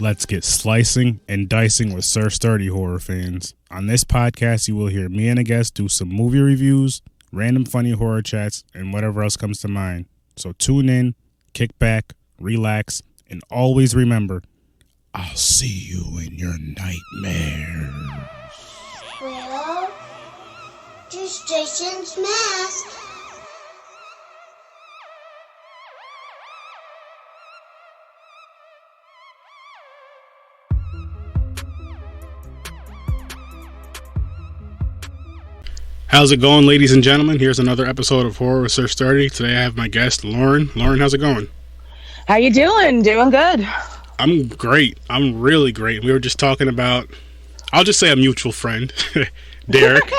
Let's get slicing and dicing with Sir Sturdy horror fans. On this podcast, you will hear me and a guest do some movie reviews, random funny horror chats, and whatever else comes to mind. So tune in, kick back, relax, and always remember, I'll see you in your nightmares. Well, just Jason's mask. How's it going, ladies and gentlemen? Here's another episode of Horror with Sir Sturdy. Today I have my guest, Loren. Loren, how's it going? How you doing? Doing good. I'm great. I'm really great. We were just talking about, I'll just say a mutual friend, Derek.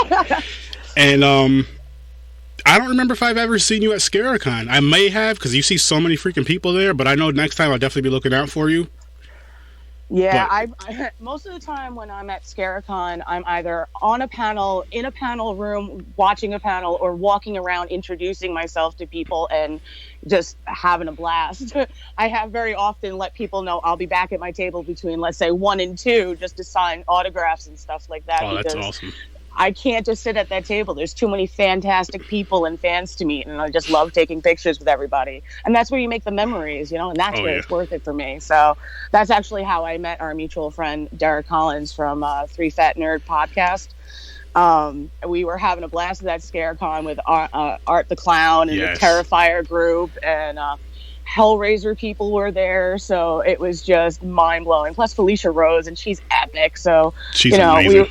And I don't remember if I've ever seen you at ScareCon. I may have, because you see so many freaking people there, but I know next time I'll definitely be looking out for you. Yeah, I most of the time when I'm at ScareCon, I'm either on a panel, in a panel room, watching a panel, or walking around introducing myself to people and just having a blast. I have very often let people know I'll be back at my table between, let's say, 1 and 2, just to sign autographs and stuff like that. Oh, that's awesome. I can't just sit at that table. There's too many fantastic people and fans to meet, and I just love taking pictures with everybody. And that's where you make the memories, you know, and that's where it's worth it for me. So that's actually how I met our mutual friend, Derek Collins from Three Fat Nerd podcast. We were having a blast at that ScareCon with Art the Clown and the Terrifier group, and Hellraiser people were there. So it was just mind-blowing. Plus Felicia Rose, and she's epic. So, she's amazing.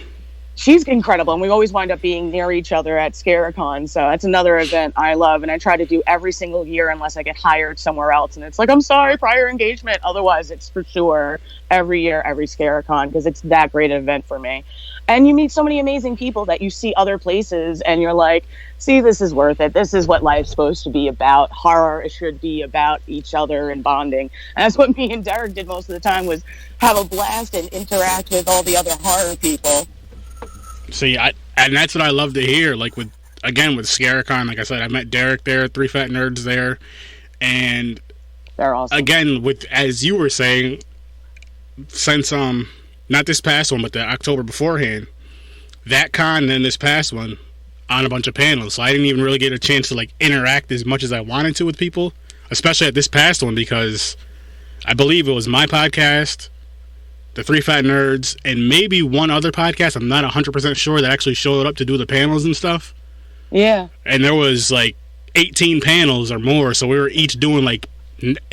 She's incredible, and we always wind up being near each other at ScareCon, so that's another event I love, and I try to do every single year unless I get hired somewhere else, and it's like, I'm sorry, prior engagement. Otherwise, it's for sure every year, every ScareCon, because it's that great an event for me. And you meet so many amazing people that you see other places, and you're like, see, this is worth it. This is what life's supposed to be about. Horror, it should be about each other and bonding. And that's what me and Derek did most of the time, was have a blast and interact with all the other horror people. See, and that's what I love to hear. Like with ScareCon, like I said, I met Derek there, Three Fat Nerds there, and they're awesome. Again, with, as you were saying, since not this past one, but the October beforehand, that con and then this past one on a bunch of panels. So I didn't even really get a chance to like interact as much as I wanted to with people, especially at this past one, because I believe it was my podcast, the Three Fat Nerds, and maybe one other podcast, I'm not 100% sure, that actually showed up to do the panels and stuff. Yeah. And there was like 18 panels or more, so we were each doing like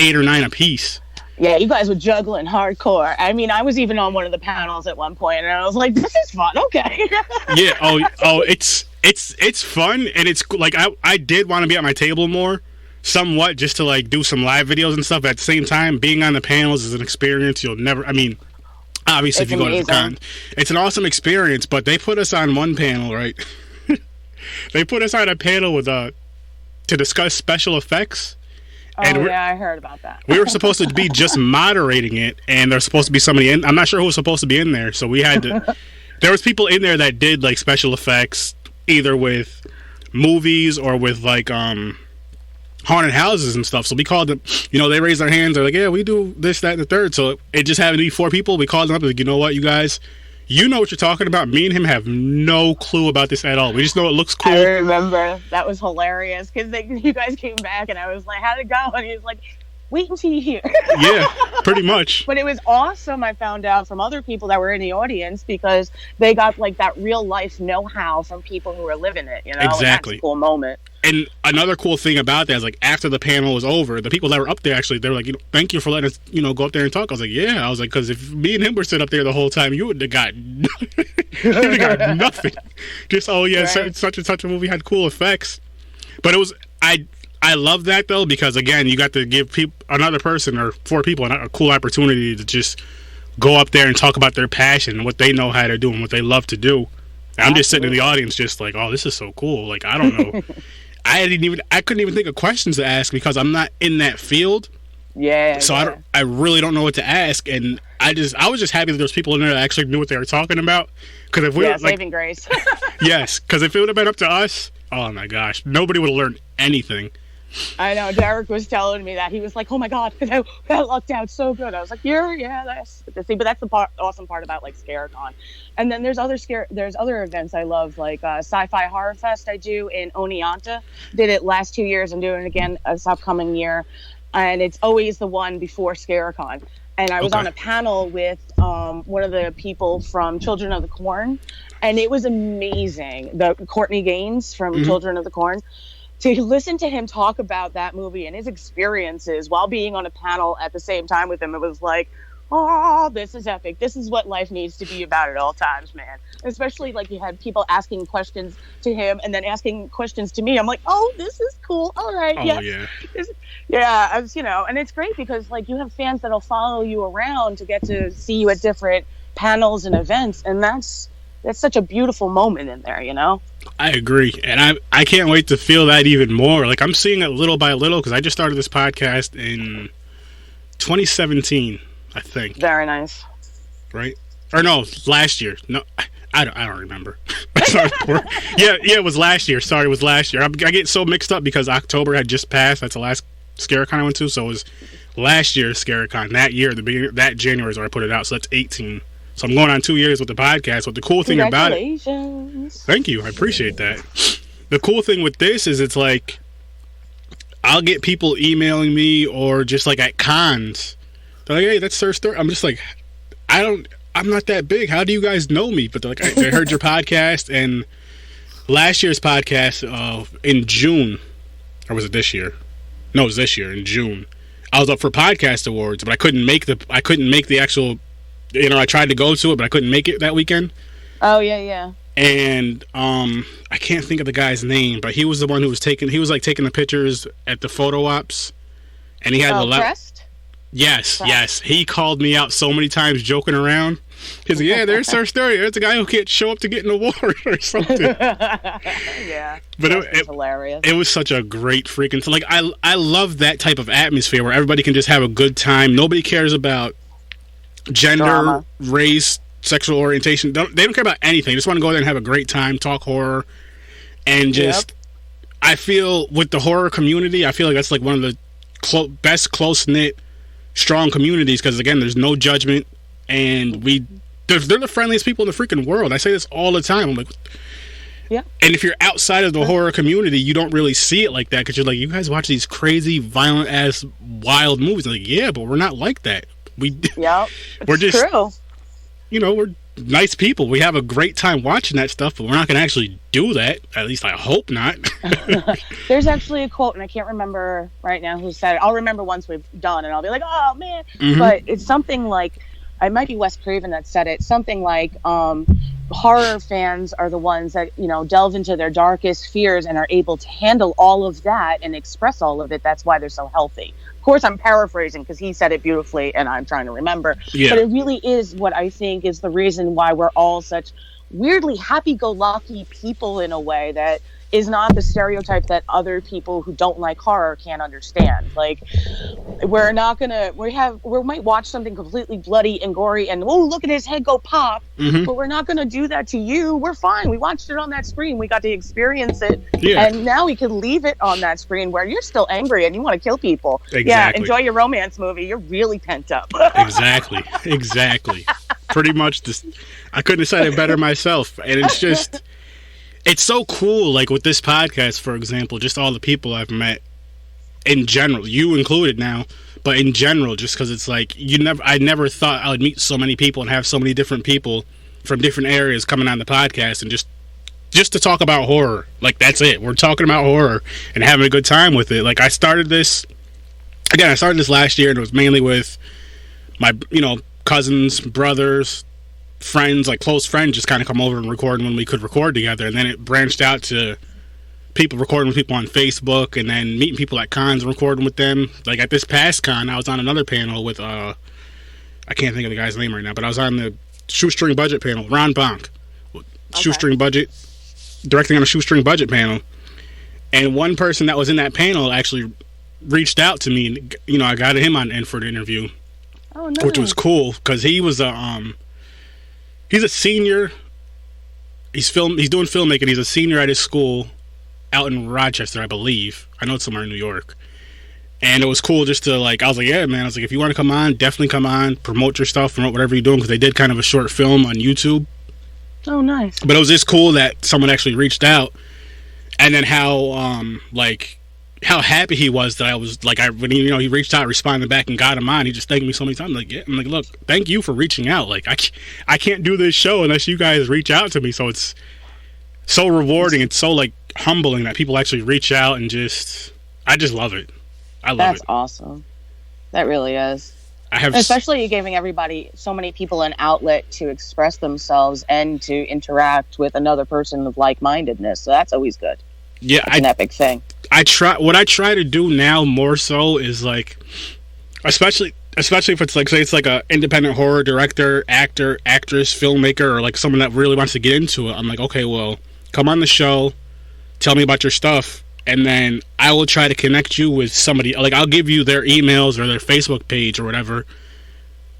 8 or 9 apiece. Yeah, you guys were juggling hardcore. I mean, I was even on one of the panels at one point, and I was like, this is fun, okay. Yeah, it's fun, and it's like, I did want to be at my table more, somewhat, just to like do some live videos and stuff. At the same time, being on the panels is an experience you'll never, I mean, obviously, if you go to the con, it's an awesome experience, but they put us on one panel, right? They put us on a panel with to discuss special effects. Oh, and yeah, I heard about that. We were supposed to be just moderating it, and there's supposed to be somebody in. I'm not sure who was supposed to be in there, so we had to. There was people in there that did like special effects, either with movies or with like haunted houses and stuff. So we called them, you know, they raised their hands. They're like, yeah, we do this, that, and the third. So it just happened to be 4 people. We called them up, like, you know what, you guys, you know what you're talking about. Me and him have no clue about this at all. We just know it looks cool. I remember. That was hilarious, because you guys came back, and I was like, how'd it go? And he was like, wait until you hear. Yeah, pretty much. But it was awesome, I found out, from other people that were in the audience, because they got like that real life know-how from people who were living it, you know? Exactly. And that's a cool moment. And another cool thing about that is, like, after the panel was over, the people that were up there, actually, they were like, you know, thank you for letting us, you know, go up there and talk. I was like, yeah. I was like, because if me and him were sitting up there the whole time, you would have got, nothing. Just, oh, yeah, right. Such and such a movie had cool effects. But it was, I love that, though, because, again, you got to give another person or 4 people a cool opportunity to just go up there and talk about their passion, what they know how to do, and what they love to do. And I'm just sitting in the audience just like, oh, this is so cool. Like, I don't know. I couldn't even think of questions to ask because I'm not in that field. Yeah. So yeah. I really don't know what to ask, and I was just happy that there was people in there that actually knew what they were talking about. Because if we were, saving grace. Yes, because if it would have been up to us, oh my gosh, nobody would have learned anything. I know. Derek was telling me that. He was like, "Oh my god, that lucked out so good." I was like, "Yeah, that's see." But that's the awesome part about like ScareCon. And then there's other events I love, like Sci-Fi Horror Fest. I do in Oneonta. Did it last 2 years. I'm doing it again this upcoming year, and it's always the one before ScareCon. And I was on a panel with one of the people from Children of the Corn, and it was amazing. The Courtney Gaines from Children of the Corn. To listen to him talk about that movie and his experiences while being on a panel at the same time with him, it was like, oh, this is epic. This is what life needs to be about at all times, man. Especially like you had people asking questions to him and then asking questions to me. I'm like, oh, this is cool. All right. Oh, yes. Yeah. I was, and it's great because like you have fans that'll follow you around to get to see you at different panels and events. And that's such a beautiful moment in there, I agree, and I can't wait to feel that even more. Like I'm seeing it little by little because I just started this podcast in 2017, I think. Very nice. Right? Or no, last year. No, I don't remember. Yeah, it was last year. Sorry, it was last year. I get so mixed up because October had just passed. That's the last ScareCon I went to, so it was last year's ScareCon. That year, the beginning that January is where I put it out. So that's 18. So I'm going on 2 years with the podcast. But the cool thing about it, thank you, I appreciate that. The cool thing with this is it's like I'll get people emailing me or just like at cons. They're like, "Hey, that's Sir Story." I'm just like, I'm not that big. How do you guys know me? But they're like, they heard your podcast and last year's podcast in June, or was it this year? No, it was this year in June. I was up for podcast awards, but I couldn't make the actual. I tried to go to it, but I couldn't make it that weekend. Oh, yeah. And I can't think of the guy's name, but he was the one who was taking the pictures at the photo ops. And he had Crest? Yes. He called me out so many times joking around. He's like, yeah, there's Sir Story. There's a guy who can't show up to get an award or something. Yeah. But it was hilarious. It was such a great freaking... Like, I love that type of atmosphere where everybody can just have a good time. Nobody cares about gender, drama, race, sexual orientation. They don't care about anything. They just want to go there and have a great time, talk horror, and just... Yep. I feel with the horror community, I feel like that's like one of the best close-knit, strong communities because, again, there's no judgment, and they're the friendliest people in the freaking world. I say this all the time. I'm like... Yeah. And if you're outside of the horror community, you don't really see it like that because you're like, you guys watch these crazy, violent-ass, wild movies. Like, yeah, but we're not like that. We're just true. We're nice people. We have a great time watching that stuff, but we're not going to actually do that. At least I hope not. There's actually a quote, and I can't remember right now who said it. I'll remember once we've done, and I'll be like, oh, man. Mm-hmm. But it's something like, it might be Wes Craven that said it, something like horror fans are the ones that, delve into their darkest fears and are able to handle all of that and express all of it. That's why they're so healthy. Of course, I'm paraphrasing because he said it beautifully and I'm trying to remember. Yeah. But it really is what I think is the reason why we're all such weirdly happy-go-lucky people in a way that is not the stereotype that other people who don't like horror can't understand. Like, we're not gonna, we might watch something completely bloody and gory and, oh, look at his head go pop, but we're not gonna do that to you. We're fine. We watched it on that screen. We got to experience it. Yeah. And now we can leave it on that screen where you're still angry and you want to kill people. Exactly. Yeah, enjoy your romance movie. You're really pent up. Exactly. Pretty much I couldn't have said it better myself. And it's just... It's so cool, like with this podcast, for example, just all the people I've met in general, you included now, but in general, just because it's like, I never thought I would meet so many people and have so many different people from different areas coming on the podcast and just to talk about horror. Like, that's it. We're talking about horror and having a good time with it. Like, I started this last year, and it was mainly with my, cousins, brothers, friends, like close friends, just kind of come over and record when we could record together, and then it branched out to people recording with people on Facebook, and then meeting people at cons and recording with them. Like at this past con, I was on another panel with I can't think of the guy's name right now, but I was on the Shoestring Budget panel, Ron Bonk, Shoestring Budget, directing on a Shoestring Budget panel, and one person that was in that panel actually reached out to me, and I got him on in for the interview, which was cool because he was he's a senior. He's doing filmmaking. He's a senior at his school, out in Rochester, I believe. I know it's somewhere in New York. And it was cool just to, like, I was like, yeah, man. I was like, if you want to come on, definitely come on. Promote your stuff, promote whatever you're doing, because they did kind of a short film on YouTube. Oh, nice. But it was just cool that someone actually reached out. And then how happy he was that I was, like, when he reached out, responded back, and got him on. He just thanked me so many times. I'm like, yeah. I'm like, look, thank you for reaching out. Like, I can't do this show unless you guys reach out to me. So it's so rewarding. It's so, like, humbling that people actually reach out and I just love it. I love it. That's awesome. That really is. Especially you giving so many people an outlet to express themselves and to interact with another person of like-mindedness. So that's always good. Yeah, that's an epic thing. What I try to do now more so is, like, especially if it's like, say it's like a independent horror director, actor, actress, filmmaker, or like someone that really wants to get into it. I'm like, okay, well, come on the show, tell me about your stuff, and then I will try to connect you with somebody. Like, I'll give you their emails or their Facebook page or whatever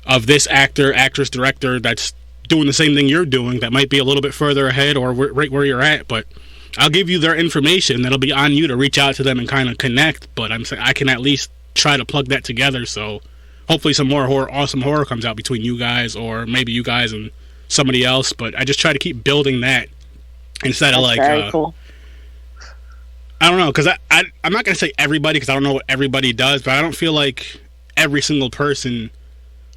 of this actor, actress, director that's doing the same thing you're doing that might be a little bit further ahead or right where you're at, but I'll give you their information. That'll be on you to reach out to them and kind of connect, but I'm saying I can at least try to plug that together, so hopefully some more awesome horror comes out between you guys, or maybe you guys and somebody else, but I just try to keep building that instead of, like, very cool. I don't know, because I'm not going to say everybody, because I don't know what everybody does, but I don't feel like every single person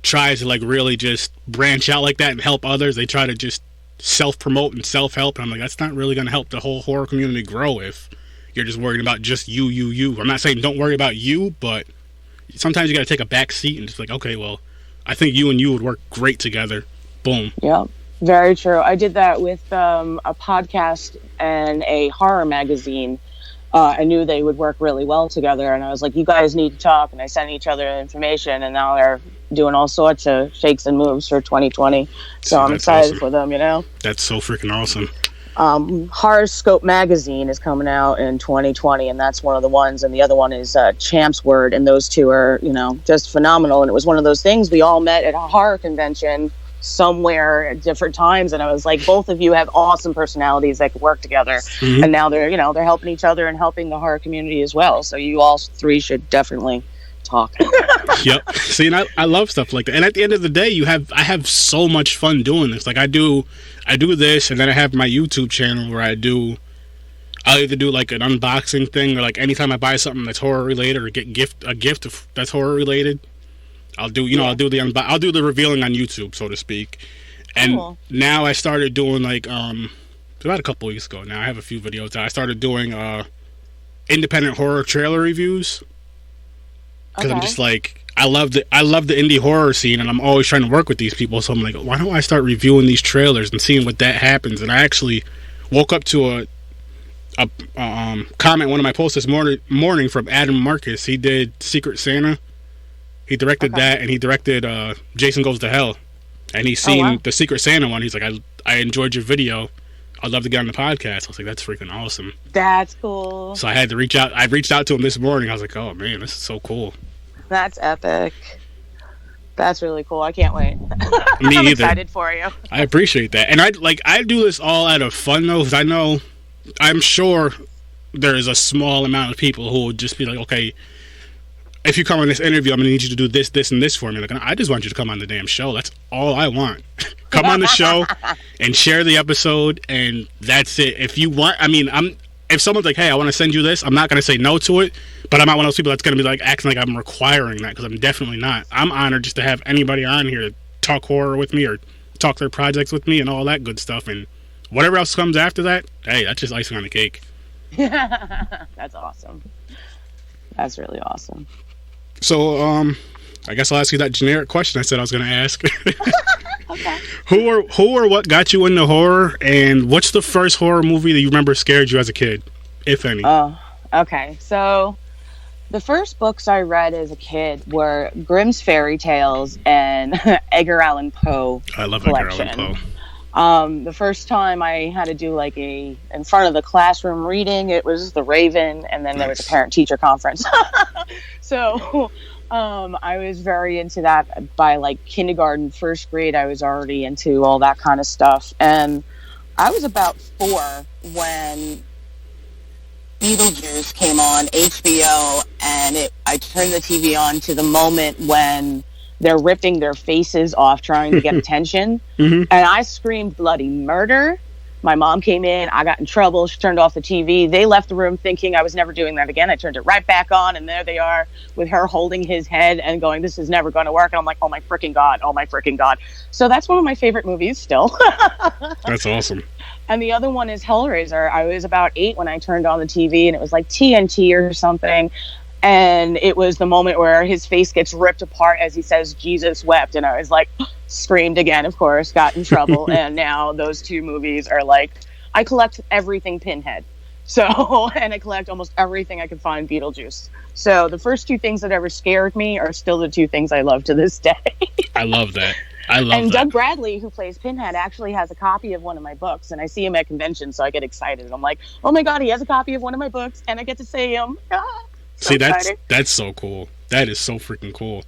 tries to, like, really just branch out like that and help others. They try to just self-promote and self-help, and I'm like, that's not really going to help the whole horror community grow if you're just worried about just you. I'm not saying don't worry about you, but sometimes you got to take a back seat and just, like, okay, well, I think you and you would work great together. Boom. Yeah, very true. I did that with a podcast and a horror magazine. I knew they would work really well together, and I was like, you guys need to talk, and I sent each other information, and now they're doing all sorts of shakes and moves for 2020. So I'm excited for them, That's so freaking awesome. Horoscope magazine is coming out in 2020, and that's one of the ones, and the other one is Champ's Word, and those two are, just phenomenal. And it was one of those things, we all met at a horror convention somewhere at different times, and I was like, both of you have awesome personalities that could work together. Mm-hmm. And now they're helping each other and helping the horror community as well, so you all three should definitely talk. Yep. See, and I love stuff like that, and at the end of the day, I have so much fun doing this. Like, I do this, and then I have my YouTube channel where I'll either do like an unboxing thing, or like anytime I buy something that's horror related or get a gift that's horror related, I'll do I'll do the revealing on YouTube, so to speak. And cool. Now I started doing, like, about a couple weeks ago now, I have a few videos out. I started doing independent horror trailer reviews, because I'm just like, I love the indie horror scene, and I'm always trying to work with these people, so I'm like, why don't I start reviewing these trailers and seeing what that happens? And I actually woke up to a comment, one of my posts this morning from Adam Marcus. He did Secret Santa. He directed that, and he directed Jason Goes to Hell. And he's seen the Secret Santa one. He's like, I enjoyed your video. I'd love to get on the podcast. I was like, that's freaking awesome. That's cool. So I had to reach out. I reached out to him this morning. I was like, oh, man, this is so cool. That's epic. That's really cool. I can't wait. Me I'm either. Excited for you. I appreciate that. And I do this all out of fun, though, because I'm sure there's a small amount of people who would just be like, okay, if you come on this interview, I'm going to need you to do this, this, and this for me. Like, I just want you to come on the damn show. That's all I want. Come on the show and share the episode, and that's it. If you want, if someone's like, hey, I want to send you this, I'm not going to say no to it, but I'm not one of those people that's going to be like acting like I'm requiring that, because I'm definitely not. I'm honored just to have anybody on here to talk horror with me or talk their projects with me and all that good stuff. And whatever else comes after that, hey, that's just icing on the cake. That's awesome. That's really awesome. So, I guess I'll ask you that generic question I said I was going to ask. Okay. Who or what got you into horror, and what's the first horror movie that you remember scared you as a kid, if any? Oh, okay. So, the first books I read as a kid were Grimm's Fairy Tales and Edgar Allan Poe. I love collection. Edgar Allan Poe. The first time I had to do like in front of the classroom reading, it was The Raven, and then there was a parent-teacher conference. So I was very into that. By like kindergarten, first grade, I was already into all that kind of stuff. And I was about 4 when Beetlejuice came on HBO, and I turned the TV on to the moment when they're ripping their faces off trying to get attention. And I screamed bloody murder. My mom came in. I got in trouble. She turned off the TV. They left the room thinking I was never doing that again. I turned it right back on, and there they are with her holding his head and going, this is never going to work. And I'm like, oh, my freaking God. Oh, my freaking God. So that's one of my favorite movies still. That's awesome. And the other one is Hellraiser. I was about 8 when I turned on the TV, and it was like TNT or something. And it was the moment where his face gets ripped apart as he says, Jesus wept. And I was like, screamed again, of course, got in trouble. And now those two movies are like, I collect everything Pinhead. So, and I collect almost everything I can find Beetlejuice. So the first two things that ever scared me are still the two things I love to this day. I love that. And Doug Bradley, who plays Pinhead, actually has a copy of one of my books, and I see him at conventions, so I get excited. I'm like, oh my God, he has a copy of one of my books, and I get to see him. See, that's so cool. That is so freaking cool.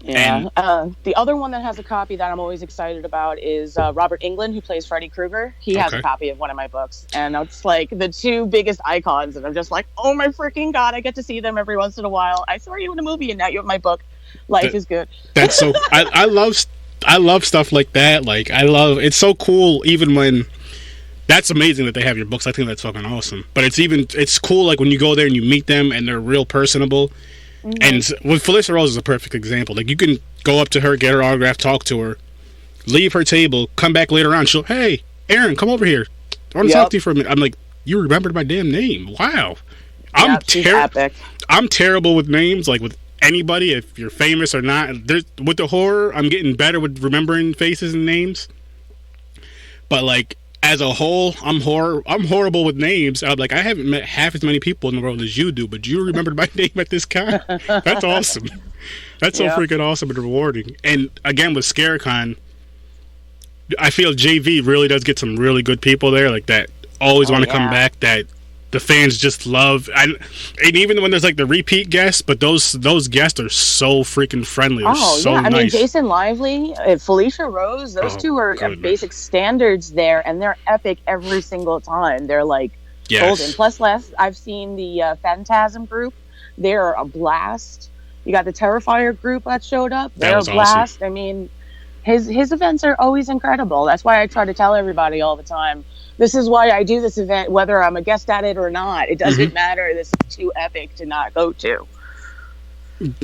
Yeah. And the other one that has a copy that I'm always excited about is Robert Englund, who plays Freddy Krueger. He has a copy of one of my books, and it's like the two biggest icons, and I'm just like, oh my freaking God, I get to see them every once in a while. I saw you in a movie, and now you have my book. Life is good. That's so. I love stuff like that. Like it's so cool, even when. That's amazing that they have your books. I think that's fucking awesome. But it's cool like when you go there and you meet them and they're real personable. And with Felissa Rose is a perfect example. Like you can go up to her, get her autograph, talk to her, leave her table, come back later on. She'll, hey, Aaron, come over here. I want to talk to you for a minute. I'm like, you remembered my damn name. Wow. I'm terrible with names, like with anybody, if you're famous or not. With the horror, I'm getting better with remembering faces and names. But like as a whole, I'm horrible with names. I'm like, I haven't met half as many people in the world as you do, but you remembered my name at this con. That's awesome. That's so freaking awesome and rewarding. And again, with ScareCon, I feel JV really does get some really good people there, like that always want to come back, that the fans just love. And even when there's like the repeat guests, but those guests are so freaking friendly. They're so nice. I mean, Jason Lively, Felicia Rose, those two are basic standards there, and they're epic every single time. They're like golden. Plus, I've seen the Phantasm group. They're a blast. You got the Terrifier group that showed up. They're a blast. Awesome. I mean, his events are always incredible. That's why I try to tell everybody all the time, this is why I do this event, whether I'm a guest at it or not. It doesn't matter. This is too epic to not go to.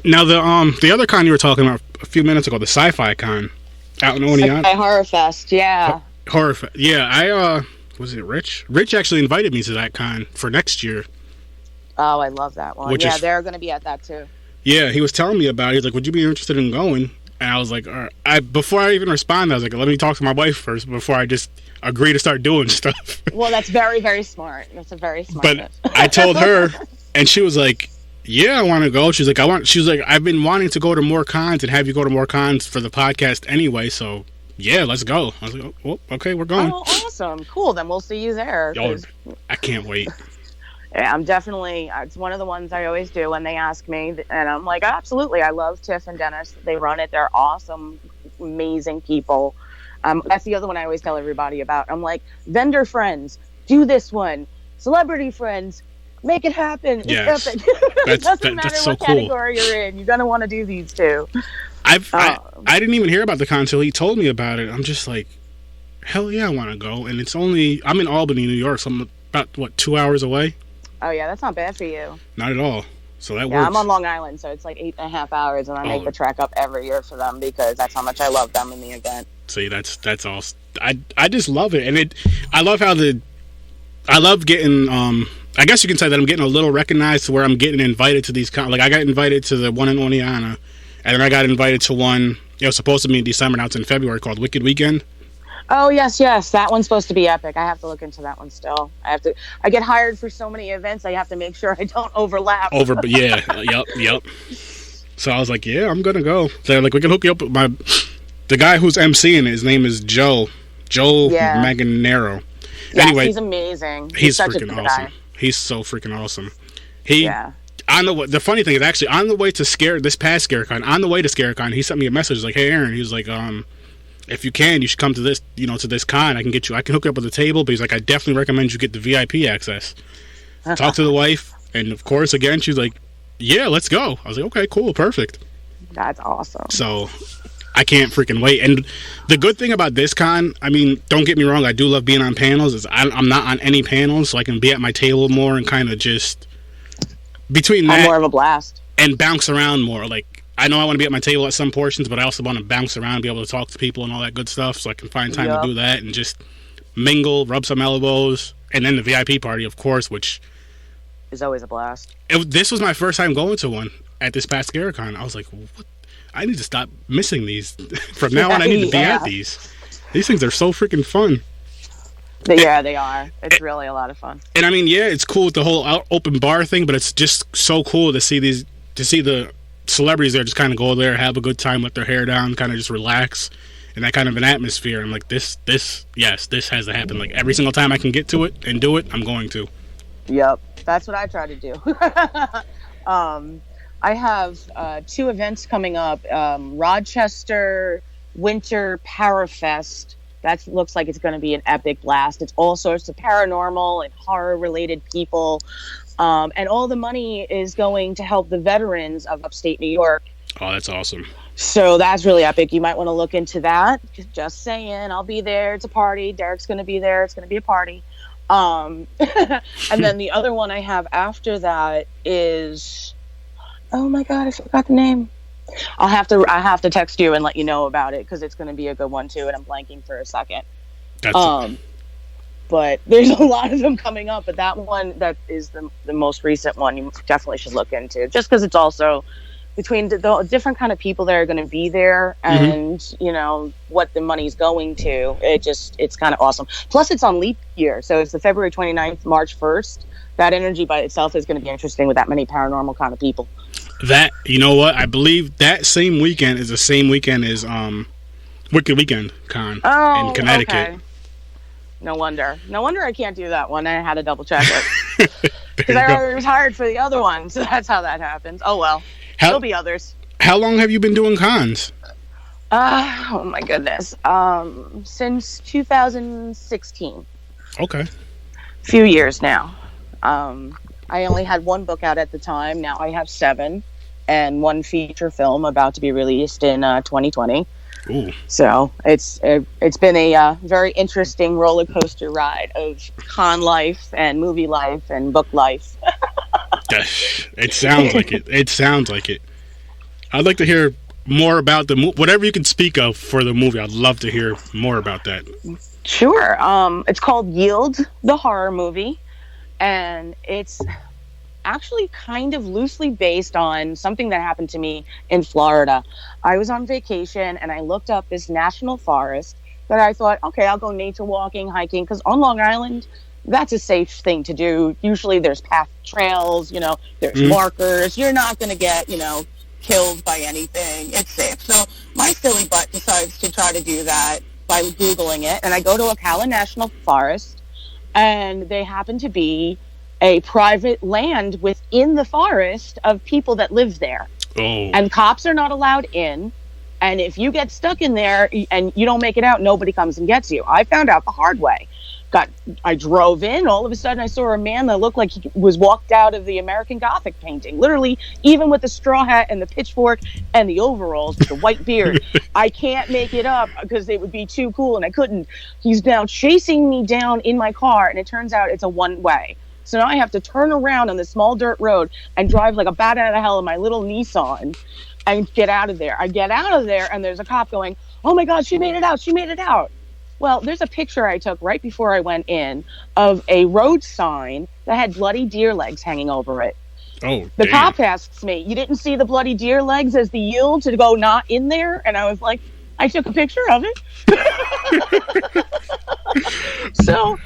Now, the other con you were talking about a few minutes ago, the Sci-Fi Con out in Oneonta. Horror Fest, yeah. Horror Fest. Yeah, was it Rich? Rich actually invited me to that con for next year. Oh, I love that one. They're going to be at that too. Yeah, he was telling me about it. He's like, would you be interested in going? And I was like, all right. Before I even responded, I was like, let me talk to my wife first before I just agree to start doing stuff. Well, that's very, very smart. That's a very smart But I told her, and she was like, yeah, I want to go. She's like, I've been wanting to go to more cons and have you go to more cons for the podcast anyway, so yeah, let's go. I was like, oh, okay, we're going. Oh, awesome. Cool, then we'll see you there. Oh, I can't wait. Yeah, I'm definitely, it's one of the ones I always do when they ask me, and I'm like, absolutely, I love Tiff and Dennis. They run it. They're awesome, amazing people. That's the other one I always tell everybody about. I'm like, vendor friends, do this one. Celebrity friends, make it happen. Yes. It's epic. It doesn't matter what category you're in. You're going to want to do these two. I didn't even hear about the con until he told me about it. I'm just like, hell yeah, I want to go. And I'm in Albany, New York, so I'm about, 2 hours away? Oh, yeah, that's not bad for you. Not at all. So that works. I'm on Long Island, so it's like 8.5 hours, and I make the trek up every year for them because that's how much I love them in the event. See, that's awesome. I just love it, and I love how I love getting. I guess you can say that I'm getting a little recognized to where I'm getting invited to these. Like I got invited to the one in Oneonta, and then I got invited to one. It was supposed to be in December. Now it's in February, called Wicked Weekend. Oh, yes. That one's supposed to be epic. I have to look into that one still. I get hired for so many events, I have to make sure I don't overlap. But yeah, yep. So I was like, yeah, I'm going to go. They're like, we can hook you up with the guy who's emceeing it. His name is Joe Maganero. Yes, anyway, he's amazing. He's such freaking a good awesome. Guy. He's so freaking awesome. The funny thing is actually on the way to this past ScareCon, on the way to ScareCon, he sent me a message like, hey, Aaron, he was like, if you can, you should come to this, to this con. I can hook you up with a table, but he's like, I definitely recommend you get the VIP access. talked to the wife, and of course, again, she's like, "Yeah, let's go." I was like, "Okay, cool, perfect." That's awesome. So I can't freaking wait. And the good thing about this con, I mean, don't get me wrong, I do love being on panels. Is I'm not on any panels, so I can be at my table more and kind of just between that, more of a blast, and bounce around more. Like, I know I want to be at my table at some portions, but I also want to bounce around, be able to talk to people and all that good stuff, so I can find time to do that and just mingle, rub some elbows, and then the VIP party, of course, which is always a blast. This was my first time going to one at this past ScareCon. I was like, what? I need to stop missing these. From now on, I need to be at these. These things are so freaking fun. Yeah, they are. It's really a lot of fun. And I mean, yeah, it's cool with the whole open bar thing, but it's just so cool to see the celebrities there just kind of go there, have a good time, let their hair down, kind of just relax, and that kind of an atmosphere. I'm like, this has to happen. Like, every single time I can get to it and do it, I'm going to. Yep, that's what I try to do. I have 2 events coming up. Rochester Winter Parafest. That looks like it's going to be an epic blast. It's all sorts of paranormal and horror-related people. And all the money is going to help the veterans of upstate New York. Oh, that's awesome. So that's really epic. You might want to look into that. Just saying, I'll be there. It's a party. Derek's going to be there. It's going to be a party. And then the other one I have after that is... Oh my God, I forgot the name. I have to text you and let you know about it, because it's going to be a good one too, and I'm blanking for a second. But there's a lot of them coming up, but that one, that is the most recent one, you definitely should look into, just because it's also between the different kind of people that are going to be there, and you know what the money's going to. It's kind of awesome. Plus, it's on leap year, so it's the February 29th, March 1st. That energy by itself is going to be interesting with that many paranormal kind of people. That, you know what? I believe that same weekend is the same weekend as Wicked Weekend Con in Connecticut. Okay. No wonder I can't do that one. I had to double check it because I already retired for the other one, so that's how that happens. Oh well, there'll be others. How long have you been doing cons? Oh my goodness, since 2016. Okay, a few years now. I only had 1 book out at the time. Now I have 7, and 1 feature film about to be released in 2020. Ooh. So it's been a very interesting roller coaster ride of con life and movie life and book life. It sounds like it. It sounds like it. I'd like to hear more about whatever you can speak of for the movie. I'd love to hear more about that. Sure. It's called Yield, the horror movie. And it's actually kind of loosely based on something that happened to me in Florida. I was on vacation and I looked up this national forest that I thought, okay, I'll go nature walking, hiking, because on Long Island, that's a safe thing to do. Usually there's path trails, there's markers. You're not going to get, killed by anything. It's safe. So my silly butt decides to try to do that by Googling it. And I go to Ocala National Forest, and they happen to be a private land within the forest of people that live there. Oh. And cops are not allowed in. And if you get stuck in there and you don't make it out, nobody comes and gets you. I found out the hard way. I drove in, all of a sudden I saw a man that looked like he was walked out of the American Gothic painting. Literally, even with the straw hat and the pitchfork and the overalls with the white beard. I can't make it up because it would be too cool, and I couldn't. He's now chasing me down in my car, and it turns out it's a one-way. So now I have to turn around on this small dirt road and drive like a bat out of hell in my little Nissan and get out of there. I get out of there, and there's a cop going, "Oh my God, she made it out, she made it out." Well, there's a picture I took right before I went in of a road sign that had bloody deer legs hanging over it. Oh, the cop asks me, "You didn't see the bloody deer legs as the yield to go not in there?" And I was like, "I took a picture of it." So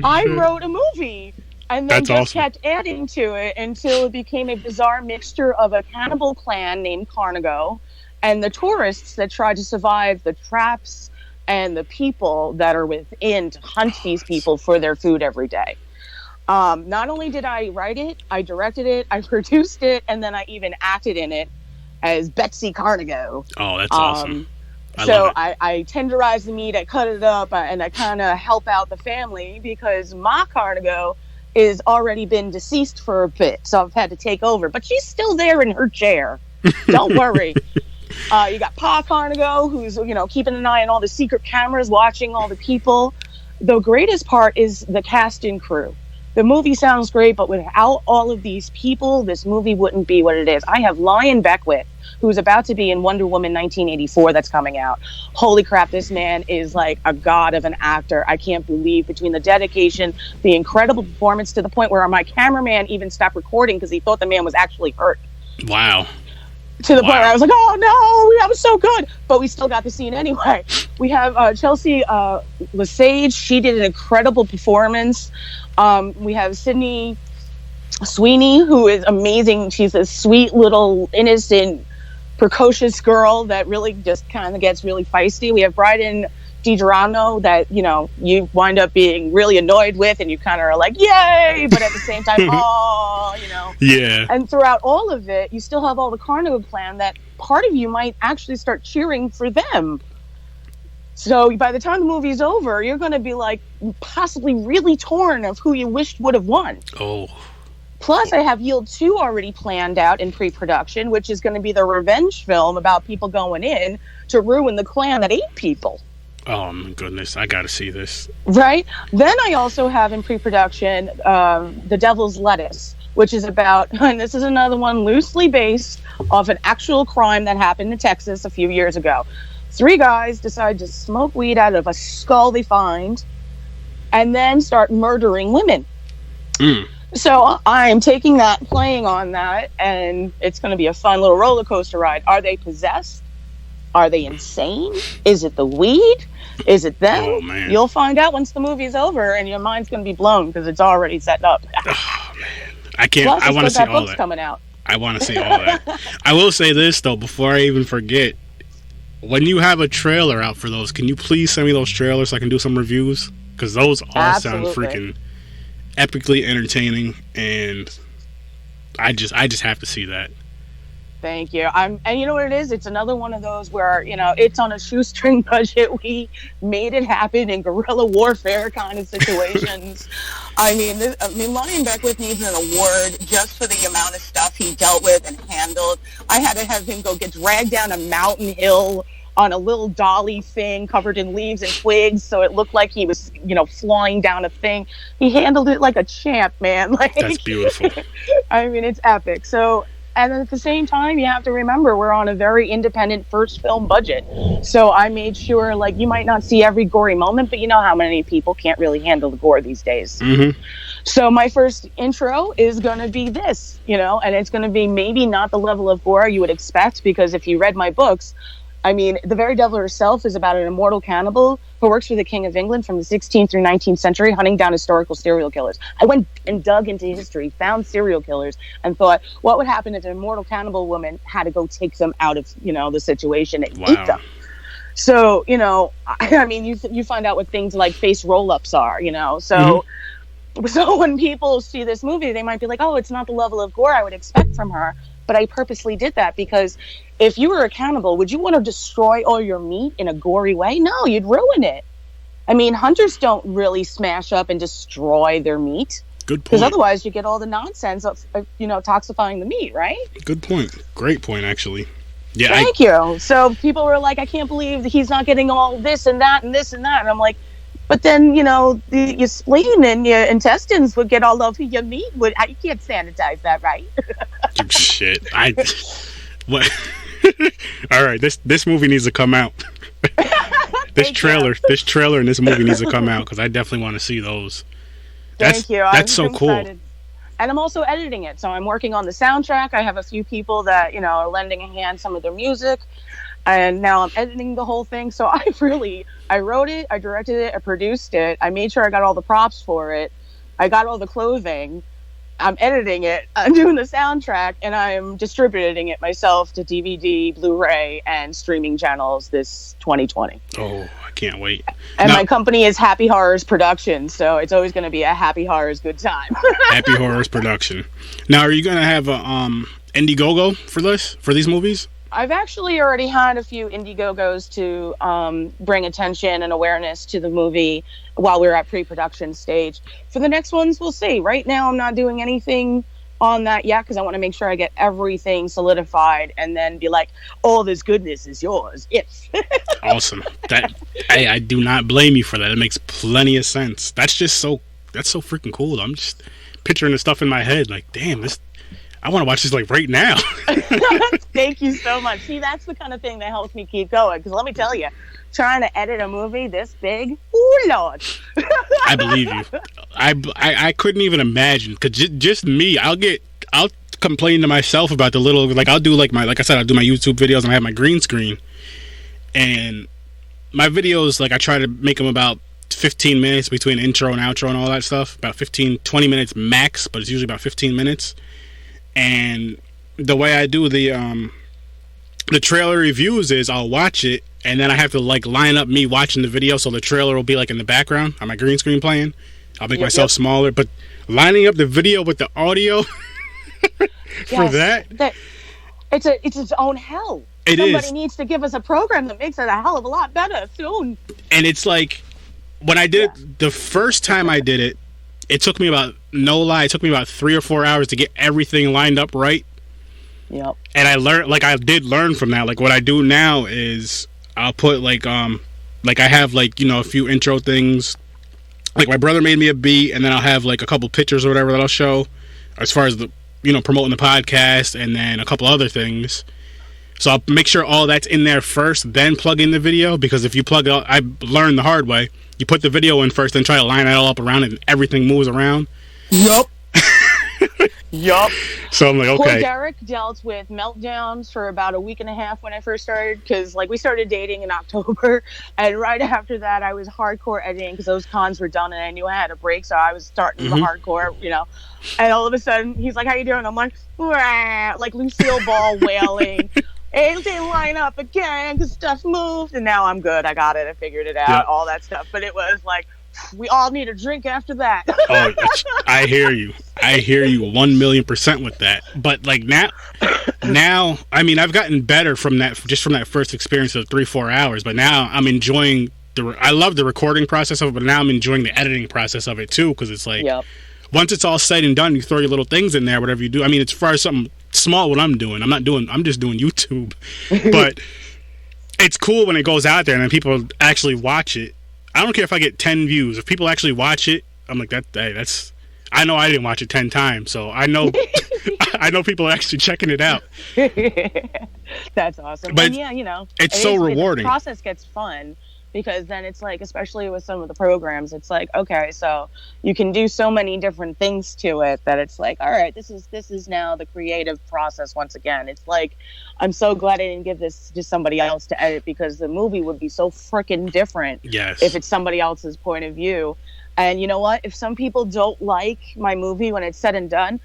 I wrote a movie and then kept adding to it until it became a bizarre mixture of a cannibal clan named Carnago and the tourists that tried to survive the traps and the people that are within to hunt these people for their food every day. Not only did I write it, I directed it, I produced it, and then I even acted in it as Betsy Carnago. Oh, that's awesome. I tenderize the meat, I cut it up, and I kind of help out the family because Ma Carnago is already been deceased for a bit, so I've had to take over. But she's still there in her chair. Don't worry. You got Pa Carnigo, who's, keeping an eye on all the secret cameras, watching all the people. The greatest part is the cast and crew. The movie sounds great, but without all of these people, this movie wouldn't be what it is. I have Lion Beckwith, who's about to be in Wonder Woman 1984 that's coming out. Holy crap, this man is like a god of an actor. I can't believe, between the dedication, the incredible performance, to the point where my cameraman even stopped recording because he thought the man was actually hurt. Wow. To the point where I was like, oh no, that was so good. But we still got the scene anyway. We have Chelsea Lesage. She did an incredible performance. We have Sydney Sweeney, who is amazing. She's a sweet little innocent, precocious girl that really just kind of gets really feisty. We have Bryden DiGerano that, you wind up being really annoyed with, and you kind of are like, yay, but at the same time, Yeah. And throughout all of it, you still have all the Carnival clan that part of you might actually start cheering for them. So by the time the movie's over, you're going to be like possibly really torn of who you wished would have won. Oh. Plus, I have Yield 2 already planned out in pre-production, which is going to be the revenge film about people going in to ruin the clan that ate people. Oh, my goodness. I got to see this. Right? Then I also have in pre-production The Devil's Lettuce, which is about, and this is another one loosely based off an actual crime that happened in Texas a few years ago. 3 guys decide to smoke weed out of a skull they find and then start murdering women. So I'm taking that, playing on that, and it's going to be a fun little roller coaster ride. Are they possessed? Are they insane? Is it the weed? Is it them? Oh, man. You'll find out once the movie's over, and your mind's going to be blown because it's already set up. Oh, man. I can't. Plus, I want to see all that. Coming out. I want to see all that. I will say this, though, before I even forget. When you have a trailer out for those, can you please send me those trailers so I can do some reviews? Because those all sound freaking epically entertaining, and I just have to see that. Thank you. And you know what it is? It's another one of those where, it's on a shoestring budget. We made it happen in guerrilla warfare kind of situations. Lion Beckwith needs an award just for the amount of stuff he dealt with and handled. I had to have him get dragged down a mountain hill on a little dolly thing covered in leaves and twigs, so it looked like he was, flying down a thing. He handled it like a champ, man. That's beautiful. It's epic. So, and at the same time, you have to remember we're on a very independent first film budget. So I made sure, you might not see every gory moment, but you know how many people can't really handle the gore these days. Mm-hmm. So my first intro is going to be this, and it's going to be maybe not the level of gore you would expect, because if you read my books, The Very Devil herself is about an immortal cannibal who works for the King of England from the 16th through 19th century, hunting down historical serial killers. I went and dug into history, found serial killers, and thought, what would happen if an immortal cannibal woman had to go take them out of, the situation and eat them? So, you find out what things like face roll-ups are, So, So when people see this movie, they might be like, oh, it's not the level of gore I would expect from her. But I purposely did that because if you were a cannibal, would you want to destroy all your meat in a gory way? No, you'd ruin it. Hunters don't really smash up and destroy their meat. Good point. Because otherwise you get all the nonsense of, toxifying the meat, right? Good point. Great point, actually. Yeah. Thank you. So people were like, I can't believe he's not getting all this and that and this and that. And I'm like, but then, your spleen and your intestines would get all over your meat. You can't sanitize that, right? Shit. What? All right, this movie needs to come out. This trailer and this movie needs to come out because I definitely want to see those. Thank you. That's so cool. Excited. And I'm also editing it, so I'm working on the soundtrack. I have a few people that are lending a hand some of their music. And now I'm editing the whole thing. So I wrote it, I directed it, I produced it. I made sure I got all the props for it. I got all the clothing. I'm editing it. I'm doing the soundtrack, and I'm distributing it myself to DVD, Blu-ray, and streaming channels this 2020. Oh, I can't wait. And my company is Happy Horrors Productions, so it's always going to be a Happy Horrors good time. Happy Horrors Production. Now, are you going to have a Indiegogo for these movies? I've actually already had a few Indiegogos to bring attention and awareness to the movie while we were at pre-production stage. For the next ones, we'll see. Right now, I'm not doing anything on that yet because I want to make sure I get everything solidified and then be like, all this goodness is yours. Yes. Awesome. That I do not blame you for that. It makes plenty of sense. That's so freaking cool. I'm just picturing the stuff in my head like, damn, I want to watch this like right now. Thank you so much. See, that's the kind of thing that helps me keep going. Because let me tell you, trying to edit a movie this big, ooh, Lord. I believe you. I couldn't even imagine. Because just me, I'll complain to myself about the little, like I'll do like I said, I'll do my YouTube videos and I have my green screen. And my videos, like I try to make them about 15 minutes between intro and outro and all that stuff. About 20 minutes max, but it's usually about 15 minutes. And the way I do the trailer reviews is I'll watch it and then I have to like line up me watching the video, so the trailer will be like in the background on my green screen playing. I'll make myself smaller, but lining up the video with the audio for that it's its own hell. Somebody needs to give us a program that makes it a hell of a lot better soon. And it's like when I did it the first time I did it, it took me about, no lie, it took me about 3 or 4 hours to get everything lined up right. Yep. And I did learn from that. Like what I do now is I'll put like I have like, a few intro things. Like my brother made me a beat and then I'll have like a couple pictures or whatever that I'll show as far as the, promoting the podcast and then a couple other things. So I'll make sure all that's in there first, then plug in the video, because if you plug it out, I learned the hard way. You put the video in first, then try to line it all up around it, and everything moves around. Yup. Yup. So I'm like, okay. Poor Derek dealt with meltdowns for about a week and a half when I first started, because like we started dating in October, and right after that I was hardcore editing because those cons were done and I knew I had a break, so I was starting the hardcore, And all of a sudden he's like, "How you doing?" I'm like, "Wah," like Lucille Ball wailing. It didn't line up again because stuff moved, and now I'm good. I got it. I figured it out. All that stuff, but it was like, we all need a drink after that. Oh, I hear you. 1,000,000% with that. But like now, I mean, I've gotten better from that first experience of 3-4 hours. But now I'm enjoying I love the recording process of it, but now I'm enjoying the editing process of it too, because it's like once it's all said and done, you throw your little things in there, whatever you do. I mean, as far as something small, what I'm doing, I'm just doing YouTube, but it's cool when it goes out there and then people actually watch it. I don't care if I get 10 views. If people actually watch it, I'm like, that's. I know I didn't watch it 10 times, so I know I know people are actually checking it out. That's awesome. But and it's so rewarding. The process gets fun because then it's like, especially with some of the programs, it's like, okay, so you can do so many different things to it that it's like, all right, this is now the creative process once again. It's like, I'm so glad I didn't give this to somebody else to edit, because the movie would be so freaking different if it's somebody else's point of view. And you know what? If some people don't like my movie when it's said and done,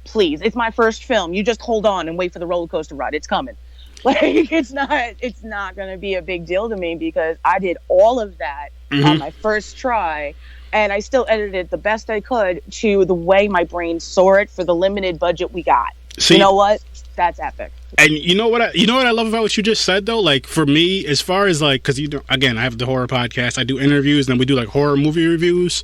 please, it's my first film. You just hold on and wait for the roller coaster ride. It's coming. Like, it's not going to be a big deal to me, because I did all of that on my first try, and I still edited it the best I could to the way my brain saw it for the limited budget we got. See, you know what? That's epic. And you know what I love about what you just said though? Like for me, as far as like, because again, I have the horror podcast, I do interviews, and then we do like horror movie reviews.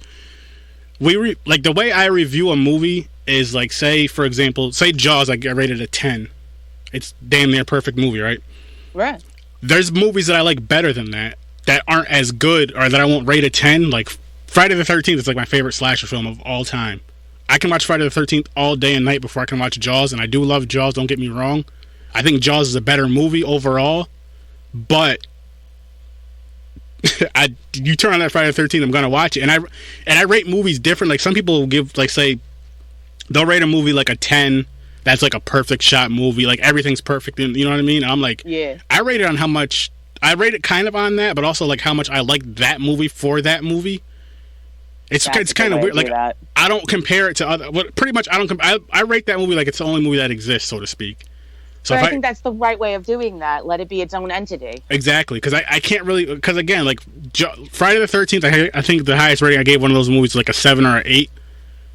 Like the way I review a movie is like, say for example, say Jaws, I rated a 10. It's damn near perfect movie, right? Right. There's movies that I like better than that aren't as good, or that I won't rate a 10. Like Friday the 13th is like my favorite slasher film of all time. I can watch Friday the 13th all day and night before I can watch Jaws, and I do love Jaws, don't get me wrong. I think Jaws is a better movie overall, but you turn on that Friday the 13th, I'm gonna watch it, and I rate movies different. Like some people will give, like, say they'll rate a movie like a 10. That's like a perfect shot movie, like everything's perfect, and you know what I mean. And I'm like, I rate it on how much I rate it, kind of on that, but also like how much I like that movie for that movie. It's kind of weird. Like I don't compare it to other. Well, pretty much I rate that movie like it's the only movie that exists, so to speak. So but I think that's the right way of doing that. Let it be its own entity. Exactly, because I can't really, because again, like Friday the 13th, I think the highest rating I gave one of those movies was like a 7 or an 8.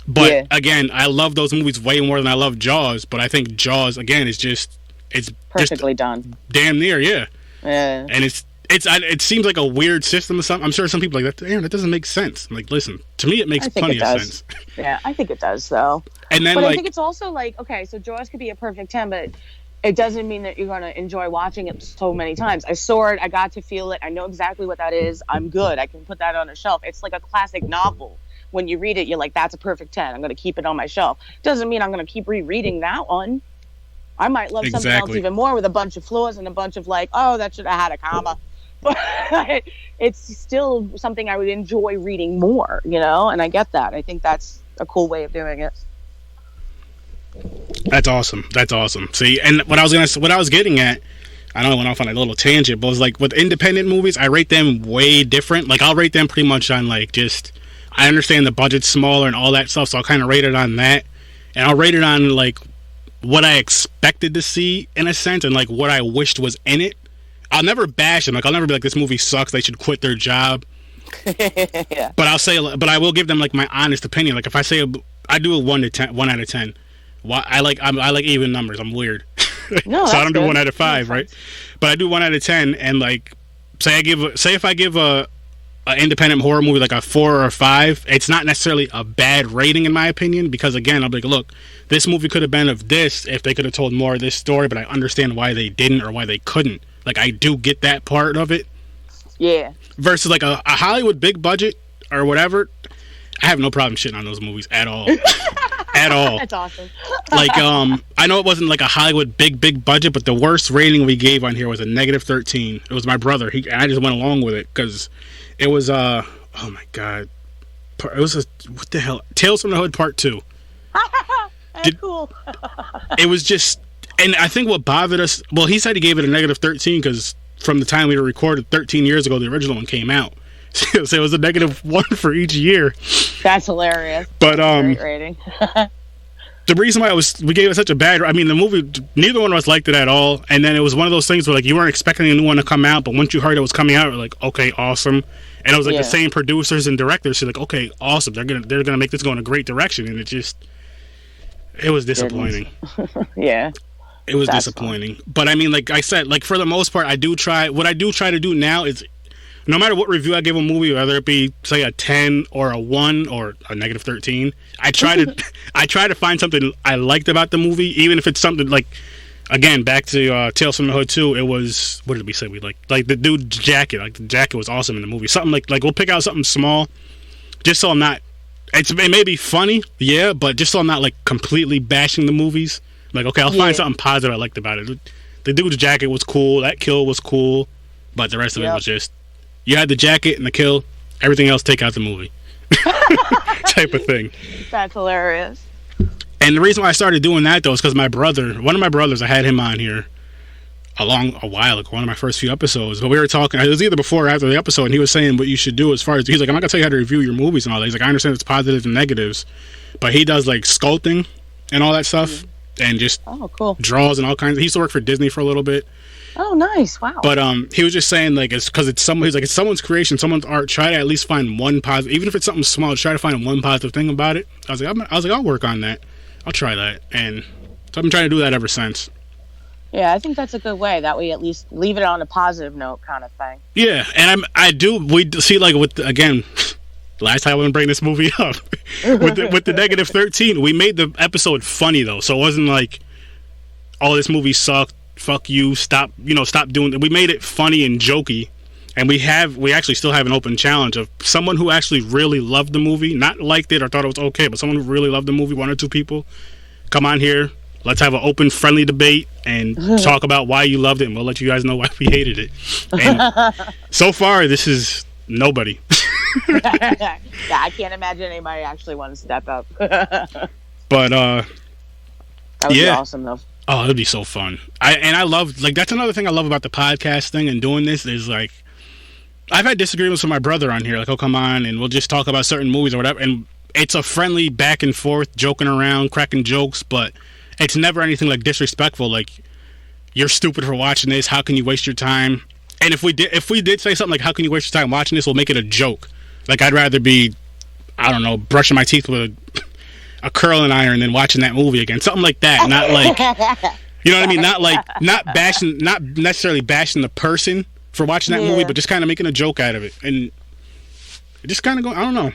But again, I love those movies way more than I love Jaws. But I think Jaws, again, is just, It's Perfectly just done. damn near, yeah. Yeah. And it seems like a weird system or something. I'm sure some people are like that. Aaron, that doesn't make sense. I'm like, listen, to me, it makes plenty of sense. Yeah, I think it does, though. And then, but like, I think it's also like, okay, so Jaws could be a perfect 10, but it doesn't mean that you're going to enjoy watching it so many times. I saw it. I got to feel it. I know exactly what that is. I'm good. I can put that on a shelf. It's like a classic novel. When you read it, you're like, that's a perfect 10. I'm going to keep it on my shelf. Doesn't mean I'm going to keep rereading that one. I might love something else even more with a bunch of flaws and a bunch of like, oh, that should have had a comma. But it's still something I would enjoy reading more, you know? And I get that. I think that's a cool way of doing it. That's awesome. That's awesome. See, and what I was getting at, I know I went off on a little tangent, but it was like with independent movies, I rate them way different. Like I'll rate them pretty much on like just, I understand the budget's smaller and all that stuff, so I'll kind of rate it on that. And I'll rate it on like what I expected to see in a sense and like what I wished was in it. I'll never bash them. Like I'll never be like, this movie sucks, they should quit their job. Yeah. But I will give them like my honest opinion. Like if I say I do a 1 out of 10. I like even numbers. I'm weird. No, so I don't do good. 1 out of 5, right? But I do 1 out of 10, and like say if I give a independent horror movie like a 4 or a 5, it's not necessarily a bad rating in my opinion, because again, I'll be like, look, this movie could have been of this if they could have told more of this story, but I understand why they didn't or why they couldn't. Like I do get that part of it. Yeah. Versus like a Hollywood big budget or whatever, I have no problem shitting on those movies at all. At all. That's awesome. Like, I know it wasn't like a Hollywood big budget, but the worst rating we gave on here was a -13. It was my brother. I just went along with it because it was, oh my God. It was what the hell? Tales from the Hood Part 2. That's cool. It was just, and I think what bothered us, well, he said he gave it a -13 because from the time we recorded 13 years ago, the original one came out. So it was a -1 for each year. That's hilarious. But great rating. the reason why we gave it such a bad, I mean, the movie, neither one of us liked it at all. And then it was one of those things where like you weren't expecting a new one to come out, but once you heard it was coming out, you're like, okay, awesome. And it was like the same producers and directors. So like, okay, awesome. They're gonna make this go in a great direction. And it was disappointing. Yeah. It was disappointing. Fun. But I mean, like I said, like for the most part, what I do try to do now is, no matter what review I give a movie, whether it be say a 10 or a 1 or a -13, I try to find something I liked about the movie, even if it's something like, again, back to Tales from the Hood 2. It was, what did we say we liked? Like the dude's jacket. Like the jacket was awesome in the movie. Something like we'll pick out something small, just so I'm not. It may be funny, yeah, but just so I'm not like completely bashing the movies. Like, okay, I'll find something positive I liked about it. The dude's jacket was cool. That kill was cool, but the rest of it was just. You had the jacket and the kill. Everything else, take out the movie. Type of thing. That's hilarious. And the reason why I started doing that, though, is because one of my brothers, I had him on here a while ago, one of my first few episodes. But we were talking, it was either before or after the episode, and he was saying what you should do as far as, he's like, I'm not going to tell you how to review your movies and all that. He's like, I understand it's positives and negatives, but he does, like, sculpting and all that stuff, and just cool. draws and all kinds. He used to work for Disney for a little bit. Oh, nice! Wow. But he was just saying like it's because it's someone's creation, someone's art. Try to at least find one positive, even if it's something small. Try to find one positive thing about it. I was like, I'll work on that. I'll try that, and so I've been trying to do that ever since. Yeah, I think that's a good way. That way, at least leave it on a positive note, kind of thing. Yeah, and we see like with again. Last time I wouldn't bring this movie up with the -13. We made the episode funny though, so it wasn't like, oh, this movie sucked. Fuck you, stop doing it. We made it funny and jokey, and we actually still have an open challenge of someone who actually really loved the movie, not liked it or thought it was okay, but someone who really loved the movie, 1 or 2 people, come on here, let's have an open, friendly debate and talk about why you loved it, and we'll let you guys know why we hated it. And so far, this is nobody. Yeah, I can't imagine anybody actually want to step up. But that would be awesome though. Oh, it'd be so fun. I love, like, that's another thing I love about the podcast thing and doing this is, like, I've had disagreements with my brother on here. Like, he'll come on and we'll just talk about certain movies or whatever. And it's a friendly back and forth, joking around, cracking jokes, but it's never anything, like, disrespectful. Like, you're stupid for watching this. How can you waste your time? And if we did say something like, how can you waste your time watching this, we'll make it a joke. Like, I'd rather be, I don't know, brushing my teeth with a curling iron than watching that movie again. Something like that. Not like, You know what I mean? Not necessarily bashing the person for watching that movie, but just kind of making a joke out of it. And it just kind of I don't know.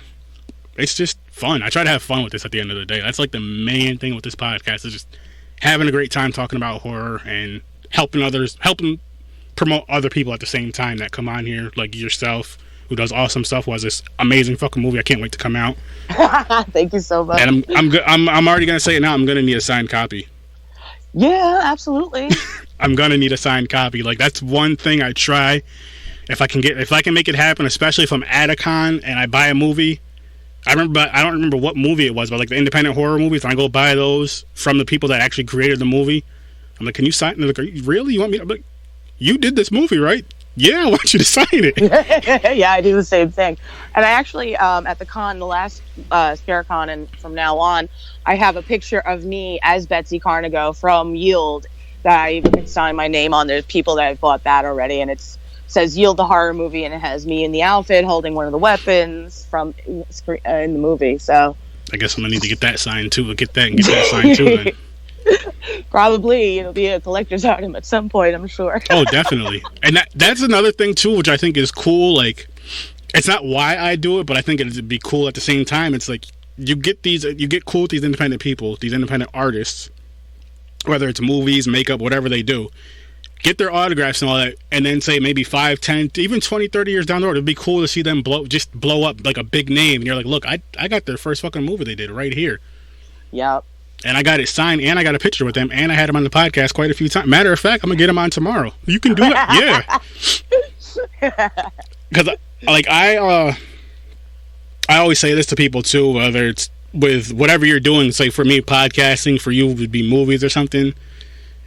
It's just fun. I try to have fun with this at the end of the day. That's like the main thing with this podcast is just having a great time talking about horror and helping promote other people at the same time that come on here, like yourself, who does awesome stuff. Was this amazing fucking movie? I can't wait to come out. Thank you so much. And I'm already gonna say it now. I'm gonna need a signed copy. Yeah, absolutely. I'm gonna need a signed copy. Like that's one thing I try. If I can make it happen, especially if I'm at a con and I buy a movie. I don't remember what movie it was, but like the independent horror movies, and I go buy those from the people that actually created the movie. I'm like, can you sign? And they're like, really? You want me? I'm like, you did this movie, right? Yeah, I want you to sign it. Yeah, I do the same thing. And I actually, at the con, the last ScareCon, and from now on, I have a picture of me as Betsy Carnigo from Yield that I even signed my name on. There's people that have bought that already, and it says Yield the horror movie, and it has me in the outfit holding one of the weapons from in the movie. So I guess I'm gonna need to get that signed too. Get that signed too. Then. Probably it'll be a collector's item at some point, I'm sure. Oh, definitely. And that's another thing too, which I think is cool. Like, it's not why I do it, but I think it'd be cool at the same time. It's like you get cool with these independent people, these independent artists, whether it's movies, makeup, whatever they do. Get their autographs and all that, and then say maybe 5, 10, even 20, 30 years down the road, it'd be cool to see them blow up like a big name. And you're like, look, I got their first fucking movie they did right here. Yep. And I got it signed, and I got a picture with them, and I had them on the podcast quite a few times. Matter of fact, I'm gonna get them on tomorrow. You can do it, yeah. Because I always say this to people too, whether it's with whatever you're doing. Say for me, podcasting, for you would be movies or something.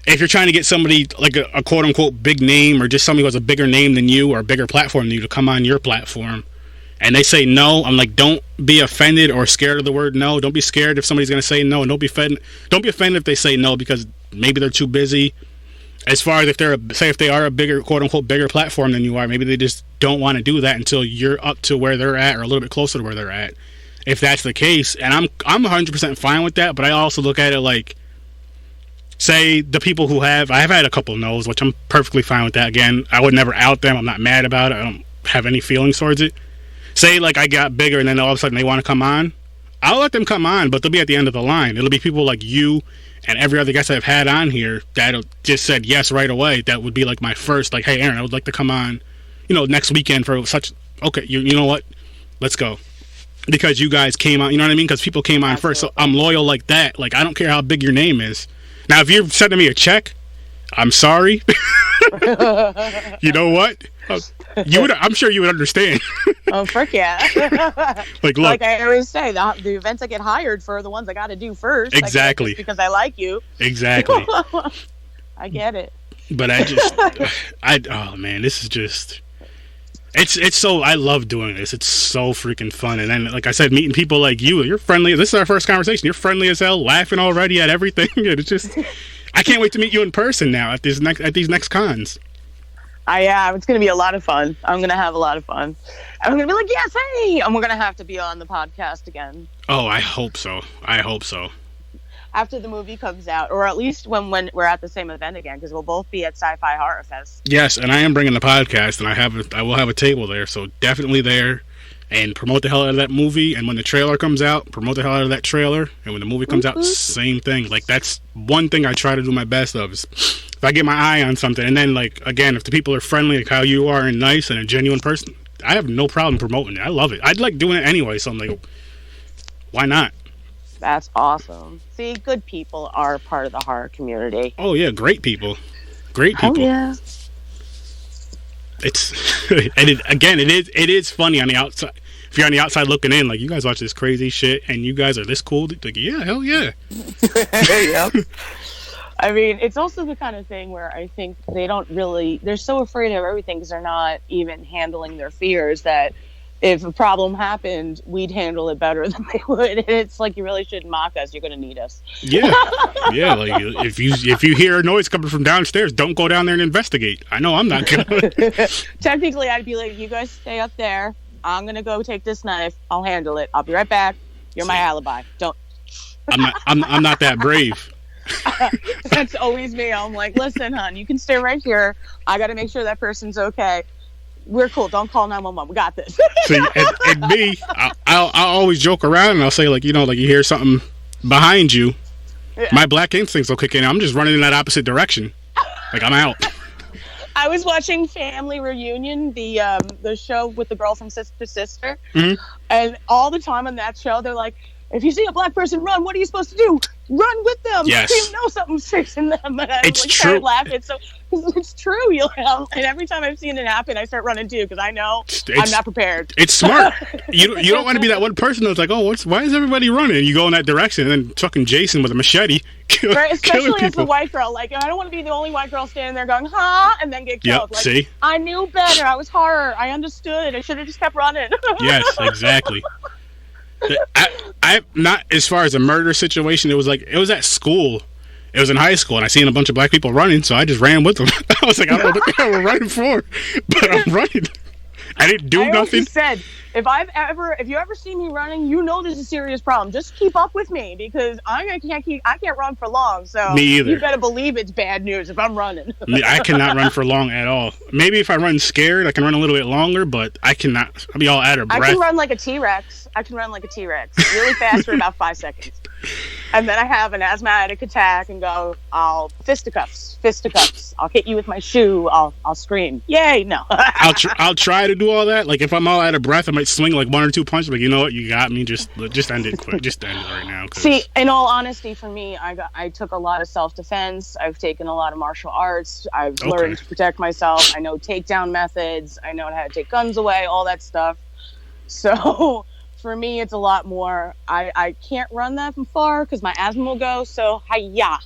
If you're trying to get somebody like a quote unquote big name, or just somebody who has a bigger name than you or a bigger platform than you to come on your platform, and they say no, I'm like, don't be offended or scared of the word no. Don't be scared if somebody's going to say no, and don't be offended if they say no because maybe they're too busy. As far as if they are a bigger, quote unquote, bigger platform than you are, maybe they just don't want to do that until you're up to where they're at or a little bit closer to where they're at. If that's the case, and I'm 100% fine with that, but I also look at it like, say the people who I've had a couple no's, which I'm perfectly fine with that. Again, I would never out them. I'm not mad about it. I don't have any feelings towards it. Say like I got bigger and then all of a sudden they want to come on, I'll let them come on, but they'll be at the end of the line. It'll be people like you and every other guest I've had on here that just said yes right away. That would be like my first, like, hey Aaron, I would like to come on, next weekend for such. Okay, you know what? Let's go. Because you guys came on, you know what I mean? Because people came on first, so I'm loyal like that. Like, I don't care how big your name is. Now, if you're sending me a check, I'm sorry. You know what? I'm sure you would understand. Oh, frick yeah. Like, look. Like I always say, the events I get hired for are the ones I got to do first. Exactly. Because I like you. Exactly. I get it. But oh man, this is just... It's so, I love doing this. It's so freaking fun. And then, like I said, meeting people like you're friendly. This is our first conversation. You're friendly as hell, laughing already at everything. It's just, I can't wait to meet you in person now at these next cons. It's going to be a lot of fun. I'm going to have a lot of fun. I'm going to be like, yes, hey! And we're going to have to be on the podcast again. Oh, I hope so. After the movie comes out, or at least when we're at the same event again, because we'll both be at Sci-Fi Horror Fest. Yes, and I am bringing the podcast, and I will have a table there, so definitely there, and promote the hell out of that movie. And when the trailer comes out, promote the hell out of that trailer. And when the movie comes out, same thing. Like, that's one thing I try to do my best of is if I get my eye on something, and then, like, again, if the people are friendly, like how you are, and nice, and a genuine person, I have no problem promoting it. I love it. I'd like doing it anyway, so I'm like, why not? That's awesome. See, good people are part of the horror community. Oh yeah, great people. Great people. Oh yeah. It's it is funny on the outside. If you're on the outside looking in, like, you guys watch this crazy shit and you guys are this cool, like, yeah, hell yeah. Yeah. I mean, it's also the kind of thing where I think they're so afraid of everything because they're not even handling their fears that if a problem happened, we'd handle it better than they would. And it's like, you really shouldn't mock us. You're going to need us. Yeah. Yeah. Like, if you hear a noise coming from downstairs, don't go down there and investigate. I know I'm not going to. Technically, I'd be like, you guys stay up there. I'm going to go take this knife. I'll handle it. I'll be right back. You're my alibi. Don't. I'm not that brave. That's always me. I'm like, listen, hon, you can stay right here. I got to make sure that person's okay. We're cool. Don't call 911. We got this. See, and me, I'll always joke around and I'll say, like, you know, like you hear something behind you, my black instincts will kick in. I'm just running in that opposite direction. Like, I'm out. I was watching Family Reunion, the show with the girl from Sister Sister, and all the time on that show, they're like, if you see a black person run, what are you supposed to do? Run with them. Yes. You know something's chasing them. And I It's like, true. started laughing. So it's true. You know? And every time I've seen it happen, I start running too because I know I'm not prepared. It's smart. You don't want to be that one person that's like, oh, why is everybody running? And you go in that direction, and then fucking Jason with a machete right? Especially as a people. white girl. Like, I don't want to be the only white girl standing there going, huh? And then get killed. Yep, Like, see? I knew better. I was horror. I understood. I should have just kept running. Yes, exactly. I not as far as a murder situation. It was at school. It was in high school, and I seen a bunch of black people running, so I just ran with them. I was like, I don't know what the hell we're running for, but I'm running. I didn't do nothing. Said, if you ever see me running, you know there's a serious problem. Just keep up with me because I can't run for long. So Me either. You better believe it's bad news if I'm running. I cannot run for long at all. Maybe if I run scared, I can run a little bit longer, but I cannot. I'll be all out of breath. I can run like a T-Rex. Really fast for about 5 seconds. And then I have an asthmatic attack and go, I'll fisticuffs. I'll hit you with my shoe. I'll scream. Yay, no. I'll try to do all that. Like if I'm all out of breath, I might swing like 1 or 2 punches. Like, you know what, you got me. Just end it quick. Just end it right now. See, in all honesty, for me, I took a lot of self-defense. I've taken a lot of martial arts. I've learned to protect myself. I know takedown methods. I know how to take guns away. All that stuff. So for me, it's a lot more. I can't run that far because my asthma will go. So hiya.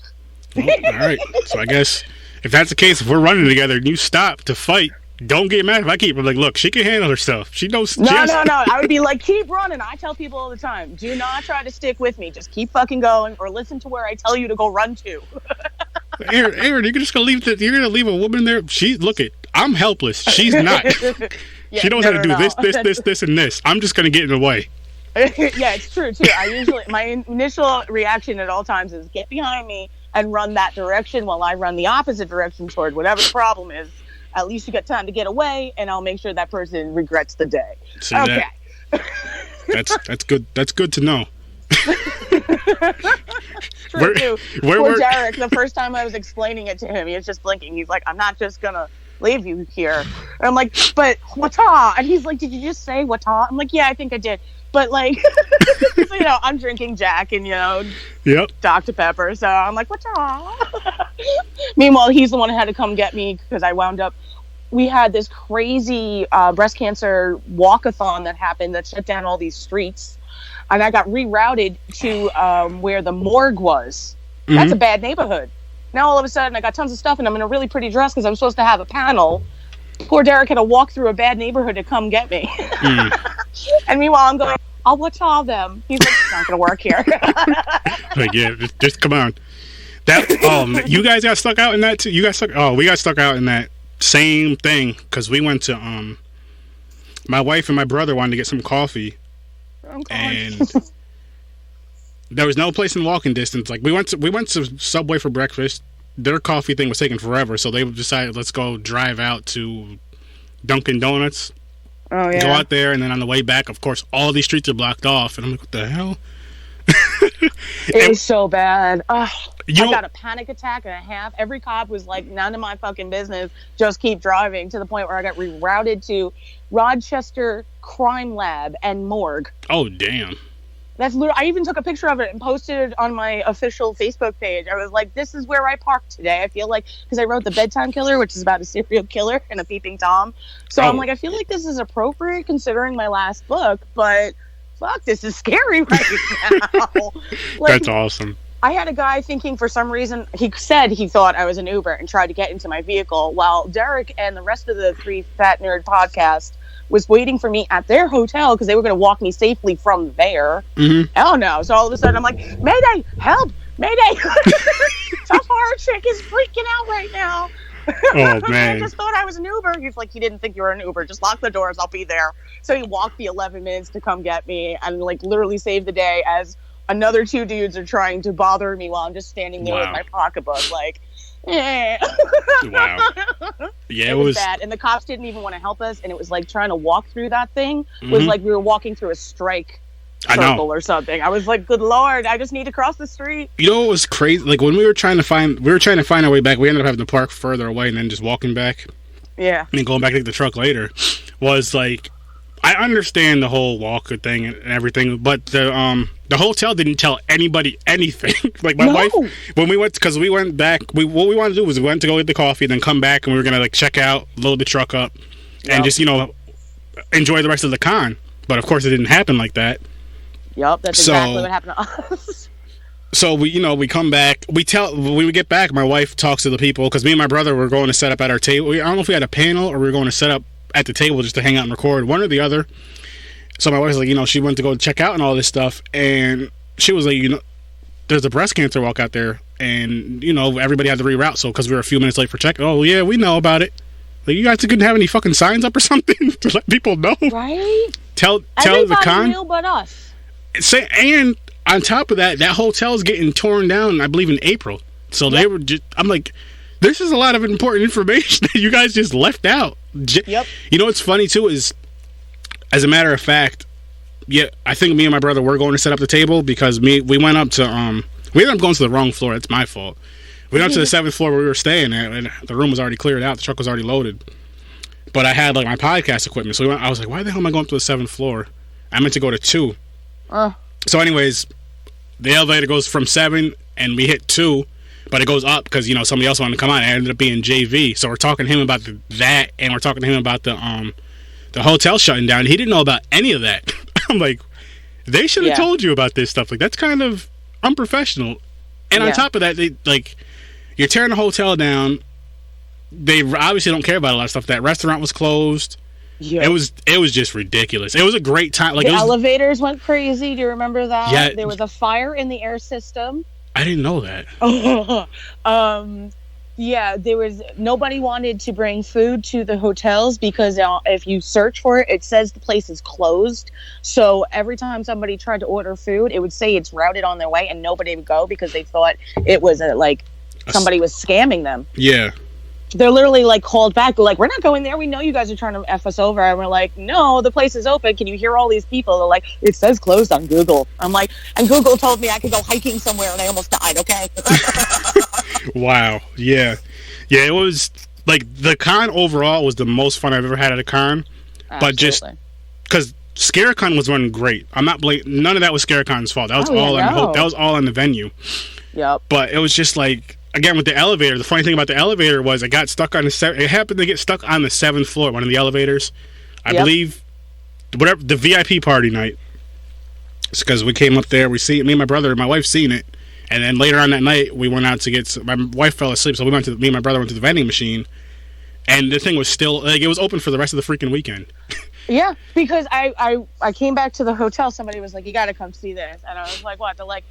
Well, all right. So I guess if that's the case, if we're running together and you stop to fight, don't get mad if I keep her. Like, look, she can handle herself. She knows. No. I would be like, keep running. I tell people all the time, do not try to stick with me. Just keep fucking going, or listen to where I tell you to go run to. Aaron, you're just gonna leave you're gonna leave a woman there. I'm helpless. She's not. Yeah, she knows how to do this, and this. I'm just gonna get in the way. Yeah, it's true too. My initial reaction at all times is get behind me and run that direction while I run the opposite direction toward whatever the problem is. At least you get time to get away, and I'll make sure that person regrets the day. See okay. That's good. That's good to know. True too. Poor Derek. The first time I was explaining it to him, he was just blinking. He's like, "I'm not just gonna leave you here." And I'm like, "But wata?" And he's like, "Did you just say wata?" I'm like, "Yeah, I think I did." But like, so, I'm drinking Jack and yep. Dr. Pepper, so I'm like, wata? Meanwhile, he's the one who had to come get me because I wound up. We had this crazy breast cancer walkathon that happened that shut down all these streets, and I got rerouted to where the morgue was. Mm-hmm. That's a bad neighborhood. Now all of a sudden, I got tons of stuff, and I'm in a really pretty dress because I'm supposed to have a panel. Poor Derek had to walk through a bad neighborhood to come get me. And meanwhile, I'm going, I'll watch all of them. He's like, it's not going to work here. Like, yeah, just come on. You guys got stuck out in that too? We got stuck out in that same thing because we went to, my wife and my brother wanted to get some coffee. Oh, and there was no place in walking distance. Like, we went to Subway for breakfast. Their coffee thing was taking forever, so they decided, let's go drive out to Dunkin' Donuts. Oh, yeah. Go out there, and then on the way back, of course, all these streets are blocked off. And I'm like, what the hell? It was so bad. I got a panic attack and a half. Every cop was like, none of my fucking business. Just keep driving, to the point where I got rerouted to Rochester Crime Lab and Morgue. Oh, damn. That's literally, I even took a picture of it and posted it on my official Facebook page. I was like, this is where I parked today. I feel like, because I wrote The Bedtime Killer, which is about a serial killer and a peeping Tom. So I'm like, I feel like this is appropriate considering my last book, but fuck, this is scary right now. That's awesome. I had a guy thinking for some reason, he said he thought I was an Uber and tried to get into my vehicle, while Derek and the rest of the Three Fat Nerd podcast was waiting for me at their hotel because they were going to walk me safely from there. Mm-hmm. Oh no. So all of a sudden I'm like, Mayday, help, Mayday. Tough horror chick is freaking out right now. Oh, man. I just thought I was an Uber. He's like, he didn't think you were an Uber. Just lock the doors. I'll be there. So he walked the 11 minutes to come get me and like literally saved the day as another 2 dudes are trying to bother me while I'm just standing there with my pocketbook, like, eh. Wow. Yeah, it was bad. And the cops didn't even want to help us. And it was like trying to walk through that thing was like we were walking through a strike circle or something. I was like, good Lord, I just need to cross the street. You know what was crazy? Like when we were trying to find our way back, we ended up having to park further away and then just walking back. Yeah. And then going back to take the truck later was like, I understand the whole Walker thing and everything, but the hotel didn't tell anybody anything. Like my wife, when we went, because we went back, what we wanted to do was we went to go get the coffee and then come back and we were gonna like check out, load the truck up, and just enjoy the rest of the con. But of course, it didn't happen like that. Yep, that's exactly what happened to us. So we come back. When we get back, my wife talks to the people because me and my brother were going to set up at our table. I don't know if we had a panel or we were going to set up at the table just to hang out and record, one or the other. So my wife's like, she went to go check out and all this stuff, and she was like, there's a breast cancer walk out there, and everybody had to reroute. So because we were a few minutes late for check, oh yeah, we know about it. Like, you guys couldn't have any fucking signs up or something to let people know, right? Tell everybody the con knew but us. And on top of that hotel's getting torn down, I believe in April. So they were just, I'm like, this is a lot of important information that you guys just left out. Yep. You know what's funny too is, as a matter of fact, I think me and my brother were going to set up the table because we went up to we ended up going to the wrong floor. It's my fault. We went up to the 7th floor where we were staying at, and the room was already cleared out. The truck was already loaded. But I had like my podcast equipment, so I was like, why the hell am I going up to the 7th floor? I meant to go to 2. So anyways, the elevator goes from 7 and we hit 2. But it goes up because, somebody else wanted to come on. It ended up being JV. So we're talking to him about that, and we're talking to him about the hotel shutting down. He didn't know about any of that. I'm like, they should have told you about this stuff. Like, that's kind of unprofessional. And on top of that, you're tearing the hotel down. They obviously don't care about a lot of stuff. That restaurant was closed. Yeah. It was just ridiculous. It was a great time. Like, elevators went crazy. Do you remember that? Yeah. There was a fire in the air system. I didn't know that. There was nobody wanted to bring food to the hotels because if you search for it, it says the place is closed. So every time somebody tried to order food, it would say it's routed on their way, and nobody would go because they thought it was somebody was scamming them. Yeah. They're literally like called back. They're like, we're not going there. We know you guys are trying to F us over. And we're like, no, the place is open. Can you hear all these people? They're like, it says closed on Google. I'm like, and Google told me I could go hiking somewhere and I almost died. Okay. Wow. Yeah. Yeah. It was like the con overall was the most fun I've ever had at a con. Absolutely. But just because ScareCon was running great. I'm not none of that was ScareCon's fault. That was that was all in the venue. Yep. But it was just like, again, with the elevator, the funny thing about the elevator was it got stuck on it happened to get stuck on the 7th floor, one of the elevators. I believe, whatever, the VIP party night. It's because we came up there, me and my brother and my wife seen it. And then later on that night, we went out to get my wife fell asleep, so me and my brother went to the vending machine. And the thing was still, like, it was open for the rest of the freaking weekend. Yeah, because I came back to the hotel, somebody was like, you got to come see this. And I was like, what? They're like,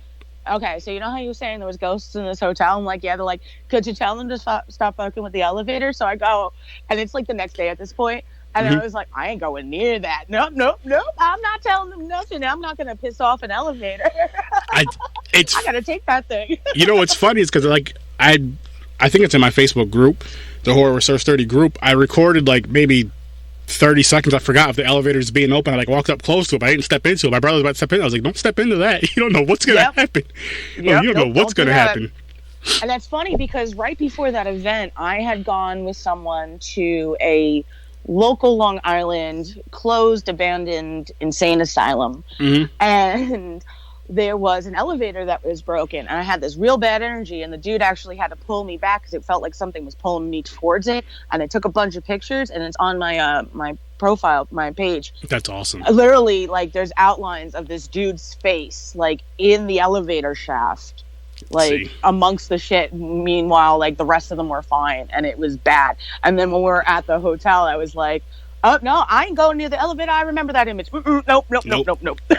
okay, so you know how you were saying there was ghosts in this hotel? I'm like, yeah. They're like, could you tell them to stop fucking with the elevator? So I go, and it's like the next day at this point, and I was like, I ain't going near that. Nope. I'm not telling them nothing. I'm not going to piss off an elevator. I got to take that thing. You know what's funny is because, like, I think it's in my Facebook group, the Horror Research 30 group. I recorded, like, maybe 30 seconds. I forgot if the elevator's being open. I walked up close to it, but I didn't step into it. My brother was about to step in. I was like, don't step into that. You don't know what's going to happen. You don't know what's going to happen. And that's funny because right before that event, I had gone with someone to a local Long Island closed, abandoned insane asylum. And there was an elevator that was broken, and I had this real bad energy, and the dude actually had to pull me back because it felt like something was pulling me towards it. And I took a bunch of pictures, and it's on my my profile, my page. That's awesome. Literally, like, there's outlines of this dude's face, like, in the elevator shaft, like, amongst the shit. Meanwhile, like, the rest of them were fine, and it was bad. And then when we were at the hotel, I was like, oh no, I ain't going near the elevator. I remember that image. Nope.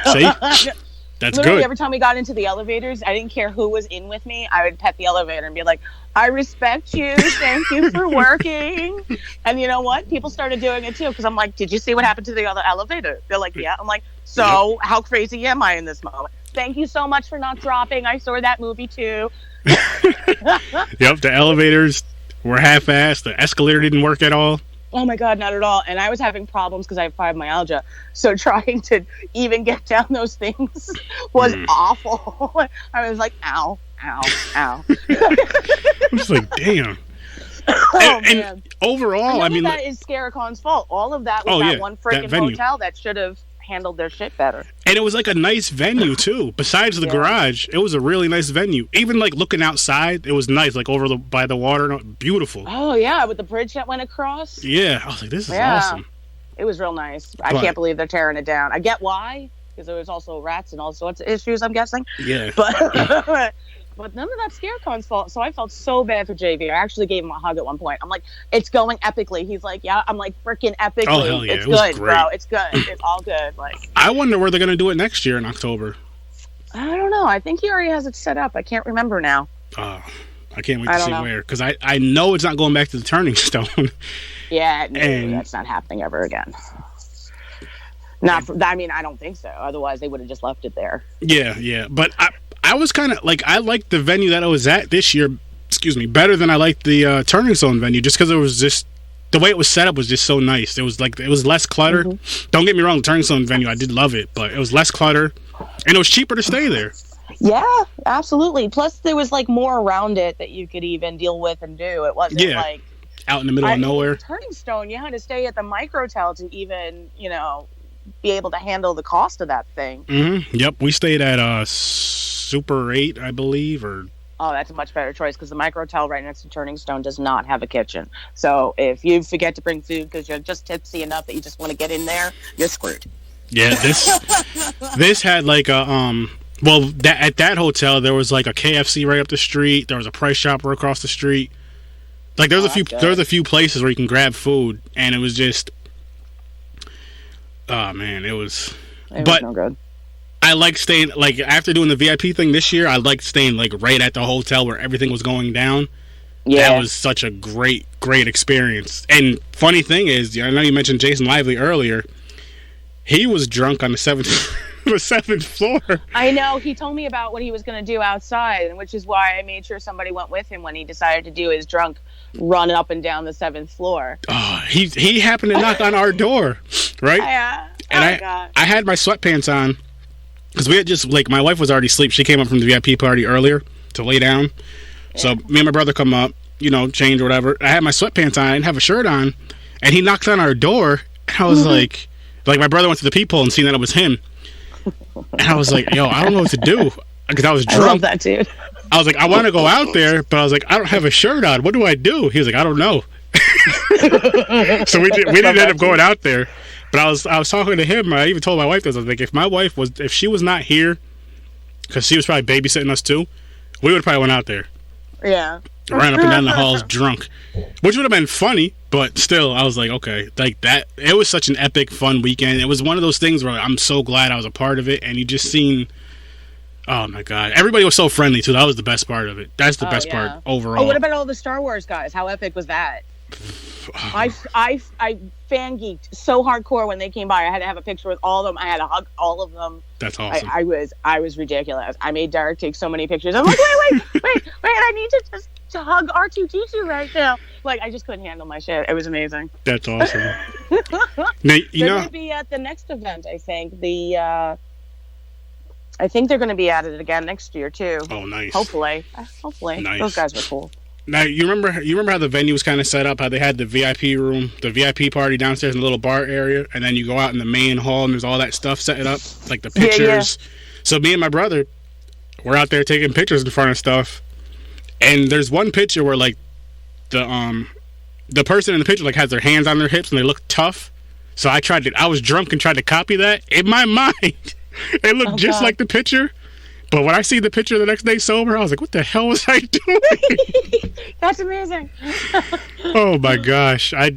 See? That's literally good. Every time we got into the elevators, I didn't care who was in with me. I would pet the elevator and be like, I respect you. Thank you for working. And you know what? People started doing it too. Because I'm like, did you see what happened to the other elevator? They're like, yeah. I'm like, so how crazy am I in this moment? Thank you so much for not dropping. I saw that movie too. Yep, the elevators were half-assed. The escalator didn't work at all. Oh my God, not at all. And I was having problems because I have fibromyalgia. So trying to even get down those things was awful. I was like, ow, ow, ow. I was like, damn. And overall, I mean, that is Scaracon's fault. All of that was that one freaking hotel that should have handled their shit better. And it was like a nice venue too. Besides the garage, it was a really nice venue. Even like looking outside, it was nice. Like over by the water, beautiful. Oh yeah, with the bridge that went across. Yeah, I was like, this is awesome. It was real nice. I can't believe they're tearing it down. I get why, because there was also rats and all sorts of issues, I'm guessing. Yeah. But none of that's Scaracon's fault. So I felt so bad for JV. I actually gave him a hug at one point. I'm like, it's going epically. He's like, yeah. I'm like, freaking epically. Oh, hell yeah. It's it was good, great. bro. It's good. It's all good. Like, I wonder where they're going to do it next year in October. I don't know. I think he already has it set up. I can't remember now. I can't wait to see where. Because I know it's not going back to the Turning Stone. Yeah, no, that's not happening ever again. I mean, I don't think so. Otherwise, they would have just left it there. Yeah. But I was kind of like, I liked the venue that I was at this year, better than I liked the Turning Stone venue, just because it was just, the way it was set up was just so nice. It was less clutter. Mm-hmm. Don't get me wrong, the Turning Stone venue, I did love it, but it was less clutter, and it was cheaper to stay there. Yeah, absolutely. Plus, there was like more around it that you could even deal with and do. It wasn't like out in the middle of nowhere. Turning Stone, you had to stay at the microtel to even, be able to handle the cost of that thing. Mm-hmm. Yep, we stayed at Super 8, I believe, or... Oh, that's a much better choice because the microtel right next to Turning Stone does not have a kitchen. So if you forget to bring food because you're just tipsy enough that you just want to get in there, you're screwed. Yeah, this had like a at that hotel there was like a KFC right up the street. There was a Price Chopper across the street. Like there was a few places where you can grab food, and it was just, oh man, it was no good. I like staying, like, after doing the VIP thing this year, I liked staying, like, right at the hotel where everything was going down. Yeah. That was such a great experience. And funny thing is, I know you mentioned Jason Lively earlier. He was drunk on the seventh floor. I know. He told me about what he was going to do outside, which is why I made sure somebody went with him when he decided to do his drunk run up and down the 7th floor. Oh, he happened to knock on our door, right? Yeah. And I had my sweatpants on. Because we had just, like, my wife was already asleep. She came up from the VIP party earlier to lay down. Yeah. So me and my brother come up, change or whatever. I had my sweatpants on. I didn't have a shirt on. And he knocked on our door. And I was like, my brother went to the peephole and seen that it was him. And I was like, yo, I don't know what to do. Because I was drunk. I love that, dude. I was like, I want to go out there. But I was like, I don't have a shirt on. What do I do? He was like, I don't know. So we didn't end up going out there. But I was talking to him. I even told my wife this. I was like, if she was not here, because she was probably babysitting us too, we would have probably went out there. Yeah. Ran up and down the halls drunk, which would have been funny. But still, I was like, okay, like that. It was such an epic, fun weekend. It was one of those things where I'm so glad I was a part of it. And you just seen, oh my god, everybody was so friendly too. That was the best part of it. That's the best part overall. Oh, what about all the Star Wars guys? How epic was that? I fan geeked so hardcore when they came by. I had to have a picture with all of them. I had to hug all of them. That's awesome. I was ridiculous. I made Derek take so many pictures. I'm like, wait! I need to just to hug R2D2 right now. Like, I just couldn't handle my shit. It was amazing. That's awesome. Now, they're going to be at the next event. I think I think they're going to be at it again next year too. Oh, nice. Hopefully. Nice. Those guys were cool. Now, you remember how the venue was kind of set up, how they had the VIP room, the VIP party downstairs in the little bar area, and then you go out in the main hall and there's all that stuff set up, like the pictures. Yeah. So me and my brother, we're out there taking pictures in front of stuff, and there's one picture where, like, the person in the picture, like, has their hands on their hips and they look tough. So I was drunk and tried to copy that. In my mind, it looked just like the picture. But when I see the picture the next day sober, I was like, what the hell was I doing? That's amazing. Oh, my gosh. I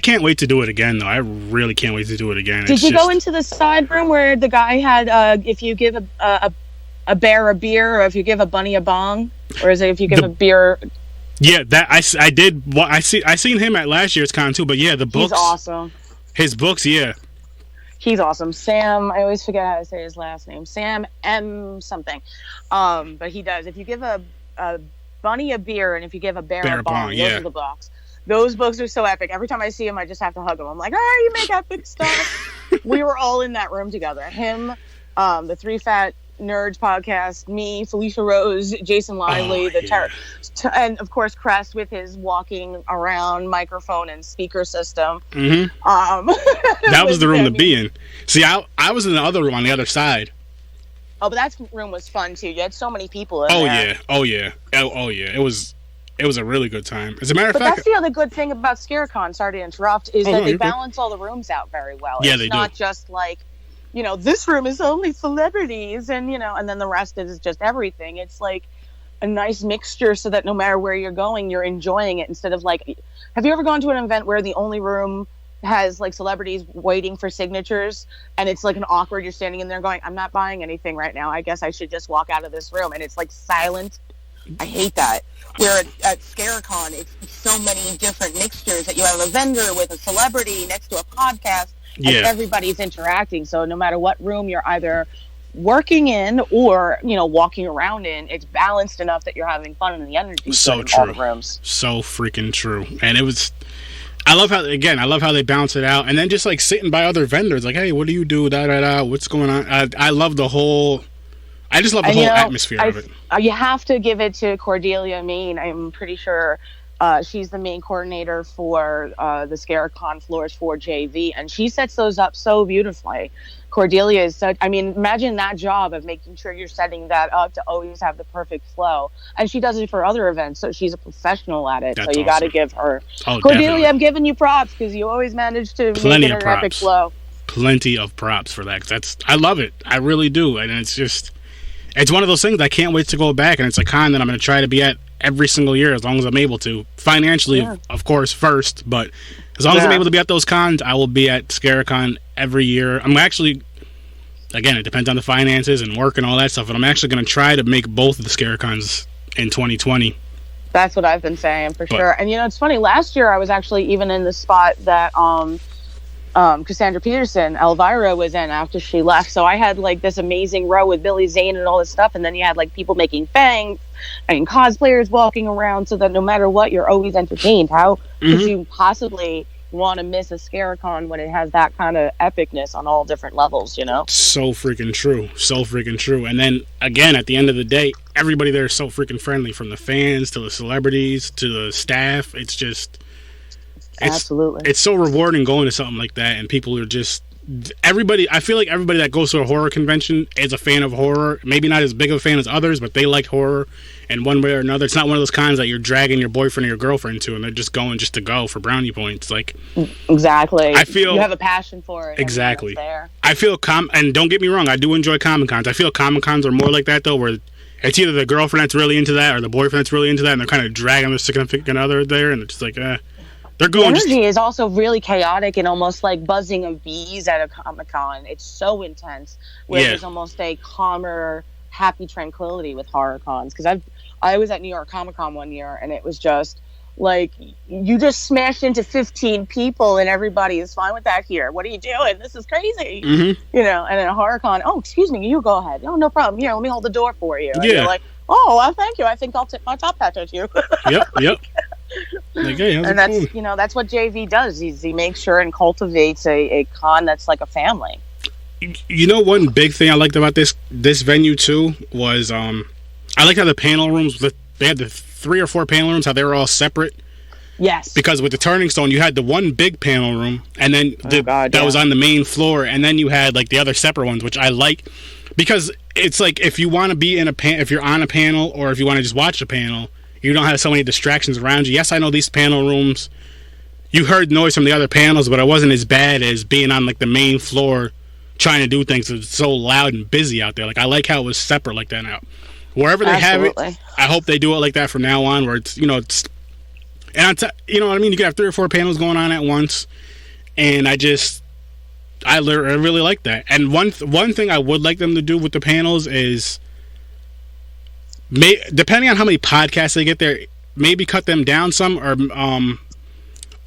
can't wait to do it again, though. I really can't wait to do it again. Did you go into the side room where the guy had, if you give a bear a beer, or if you give a bunny a bong? Or is it if you give a beer... Yeah, that I did. Well, I seen him at last year's con, too. But, yeah, the books... He's awesome. His books, yeah. He's awesome. Sam, I always forget how to say his last name. Sam M something. But he does. If you give a bunny a beer and if you give a bear a bong, those are the books. Those books are so epic. Every time I see him, I just have to hug him. I'm like, you make epic stuff. We were all in that room together. Him, the Three Fat Nerds podcast, me, Felicia Rose, Jason Lively, and of course Crest with his walking around microphone and speaker system. That was the room to be in. See, I was in the other room on the other side. Oh, but that room was fun too. You had so many people in there. Oh yeah. It was a really good time. As a matter of fact, that's the other good thing about ScareCon. Sorry to interrupt. Is that they balance all the rooms out very well. Yeah, it's not just like, this room is only celebrities, and and then the rest is just everything. It's like a nice mixture, so that no matter where you're going, you're enjoying it. Instead of like, have you ever gone to an event where the only room has like celebrities waiting for signatures, and it's like an awkward? You're standing in there going, "I'm not buying anything right now. I guess I should just walk out of this room," and it's like silent. I hate that. Where at ScareCon, it's so many different mixtures that you have a vendor with a celebrity next to a podcast, and everybody's interacting. So no matter what room you're either working in or walking around in, it's balanced enough that you're having fun and the energy. So true. All the rooms. So freaking true. And it was. I love how they bounce it out, and then just like sitting by other vendors, like, hey, what do you do? Da da da. What's going on? I love the whole. I just love the whole atmosphere of it. You have to give it to Cordelia Main. I'm pretty sure she's the main coordinator for the ScareCon floors for JV, and she sets those up so beautifully. Cordelia is such. Imagine that job of making sure you're setting that up to always have the perfect flow. And she does it for other events, so she's a professional at it. That's so you got to give her. Oh, Cordelia, definitely. I'm giving you props because you always manage to make it an epic flow. Plenty of props for that. I love it. I really do, and it's one of those things I can't wait to go back, and it's a con that I'm going to try to be at every single year as long as I'm able to. Financially, of course, first, but as long as I'm able to be at those cons, I will be at ScareCon every year. I'm actually, again, it depends on the finances and work and all that stuff, but I'm actually going to try to make both of the ScareCons in 2020. That's what I've been saying for sure. And it's funny, last year I was actually even in the spot that Cassandra Peterson, Elvira, was in after she left. So I had like this amazing row with Billy Zane and all this stuff, and then you had like people making fangs and cosplayers walking around, so that no matter what, you're always entertained. How could you possibly want to miss a ScareCon when it has that kind of epicness on all different levels, So freaking true. And then again, at the end of the day, everybody there is so freaking friendly, from the fans to the celebrities to the staff. It's just absolutely, it's so rewarding going to something like that, and people are just everybody. I feel like everybody that goes to a horror convention is a fan of horror. Maybe not as big of a fan as others, but they like horror in one way or another. It's not one of those cons that you're dragging your boyfriend or your girlfriend to, and they're just going just to go for brownie points. Like, exactly. I feel you have a passion for it. Exactly. I feel and don't get me wrong, I do enjoy Comic Cons. I feel Comic Cons are more like that though, where it's either the girlfriend that's really into that or the boyfriend that's really into that, and they're kind of dragging their significant other there, and it's just like, they're going. The energy is also really chaotic and almost like buzzing of bees at a Comic-Con. It's so intense, where there's almost a calmer, happy tranquility with horror cons. Because I was at New York Comic-Con one year, and it was just like, you just smashed into 15 people, and everybody is fine with that here. What are you doing? This is crazy. And at a horror con, oh, excuse me, you go ahead. Oh, no problem. Here, let me hold the door for you. And you're like, oh, well, thank you. I think I'll tip my top hat at you. Yep. Like, hey, and that's that's what JV does. He makes sure and cultivates a con that's like a family. One big thing I liked about this venue too was I liked how the panel rooms, they had the 3 or 4 panel rooms, how they were all separate. Yes. Because with the Turning Stone, you had the one big panel room, and then that was on the main floor, and then you had like the other separate ones, which I like, because it's like if you want to be if you're on a panel, or if you want to just watch a panel, you don't have so many distractions around you. Yes, I know these panel rooms, you heard noise from the other panels, but it wasn't as bad as being on like the main floor trying to do things. It's so loud and busy out there. Like, I like how it was separate like that now. Wherever they have it, I hope they do it like that from now on, where it's, it's, and you know what I mean? You can have 3 or 4 panels going on at once, and I really like that. And one thing I would like them to do with the panels is, depending on how many podcasts they get there, maybe cut them down some, or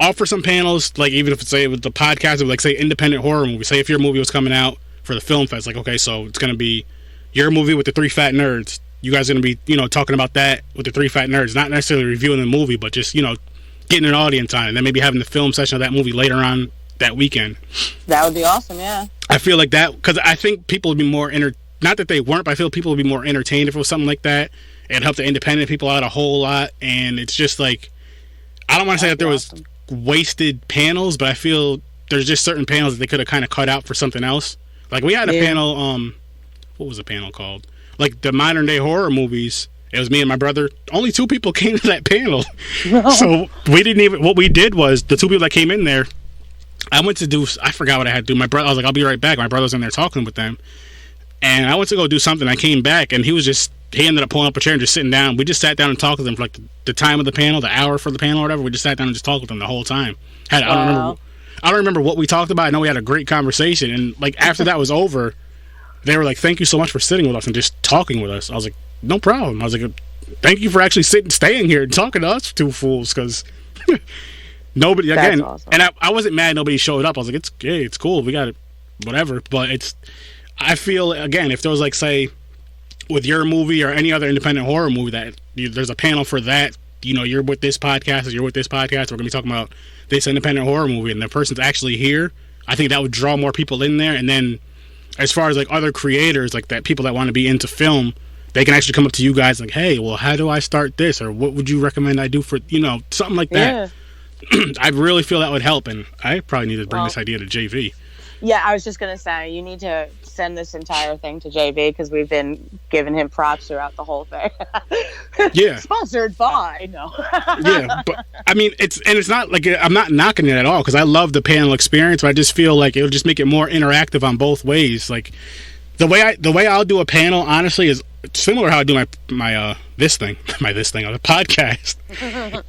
offer some panels, like even if it's say with the podcast of like say independent horror movie. Say if your movie was coming out for the film fest, like okay, so it's gonna be your movie with the three fat nerds. You guys are gonna be talking about that with the three fat nerds, not necessarily reviewing the movie, but just getting an audience on it, and then maybe having the film session of that movie later on that weekend. That would be awesome. Yeah. I feel like that because I think people would be more not that they weren't, but I feel people would be more entertained if it was something like that. It'd help the independent people out a whole lot, and it's just like I don't want to say that there was wasted panels, but I feel there's just certain panels that they could have kind of cut out for something else. Like we had a panel, what was the panel called? Like the modern day horror movies. It was me and my brother. Only 2 people came to that panel. So we didn't even, what we did was the 2 people that came in there, I forgot what I had to do. My brother, I was like, I'll be right back. My brother was in there talking with them. And I went to go do something. I came back and he ended up pulling up a chair and just sitting down. We just sat down and talked with him for like the time of the panel, the hour for the panel or whatever. We just sat down and just talked with him the whole time. I don't remember what we talked about. I know we had a great conversation. And like after that was over, they were like, thank you so much for sitting with us and just talking with us. I was like, no problem. I was like, thank you for actually staying here and talking to us 2 fools, because nobody, again, awesome. And I wasn't mad nobody showed up. I was like, it's cool. We got it, whatever. But I feel, again, if there was like, say, with your movie or any other independent horror movie that there's a panel for that, you're with this podcast, or you're with this podcast, we're going to be talking about this independent horror movie, and the person's actually here, I think that would draw more people in there. And then as far as like other creators, like that people that want to be into film, they can actually come up to you guys like, hey, well, how do I start this? Or what would you recommend I do for, something like that. Yeah. I really feel that would help. And I probably need to bring this idea to JV. Yeah, I was just going to say, you need to send this entire thing to JV because we've been giving him props throughout the whole thing. Yeah. Sponsored by, no. Yeah, but I mean, it's not like I'm not knocking it at all because I love the panel experience, but I just feel like it'll just make it more interactive on both ways. Like the way I'll do a panel, honestly, is similar to how I do my this thing on the podcast.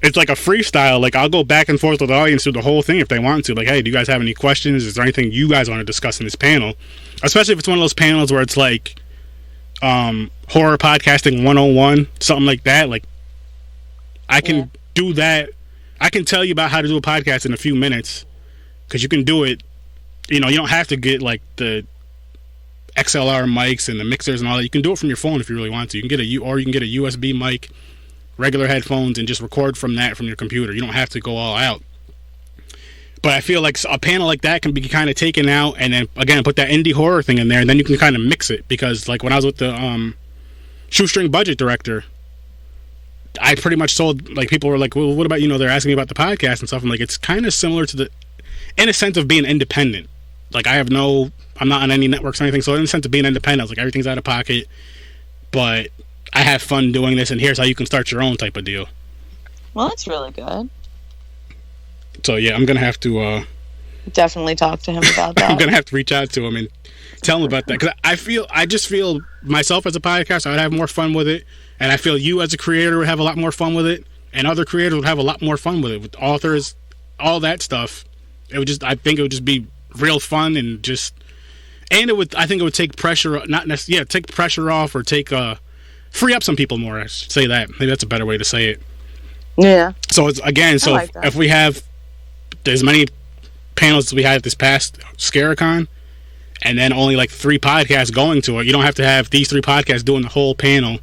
It's like a freestyle. Like I'll go back and forth with the audience through the whole thing if they want to. Like, hey, do you guys have any questions? Is there anything you guys want to discuss in this panel? Especially if it's one of those panels where it's like horror podcasting 101, something like that. Like I can do that. I can tell you about how to do a podcast in a few minutes because you can do it. You don't have to get like the XLR mics and the mixers and all that. You can do it from your phone if you really want to. You can get a USB mic, regular headphones, and just record from your computer. You don't have to go all out. But I feel like a panel like that can be kind of taken out and then again put that indie horror thing in there, and then you can kind of mix it. Because like when I was with the shoestring budget director, I pretty much told, like, people were like, well, what about, they're asking me about the podcast and stuff. I'm like, it's kind of similar to in a sense of being independent. Like I'm not on any networks or anything, so in the sense of being independent, I was like, everything's out of pocket, but I have fun doing this, and here's how you can start your own type of deal. Well, that's really good. So yeah, I'm gonna have to definitely talk to him about that. I'm gonna have to reach out to him and tell him about that, because I just feel myself as a podcaster, I'd have more fun with it, and I feel you as a creator would have a lot more fun with it, and other creators would have a lot more fun with it, with authors, all that stuff. I think it would just be real fun, and I think it would take pressure, take pressure off, or free up some people more. I should say that. Maybe that's a better way to say it. Yeah. So it's if we have as many panels as we had at this past Scarecon, and then only like 3 podcasts going to it, you don't have to have these 3 podcasts doing the whole panel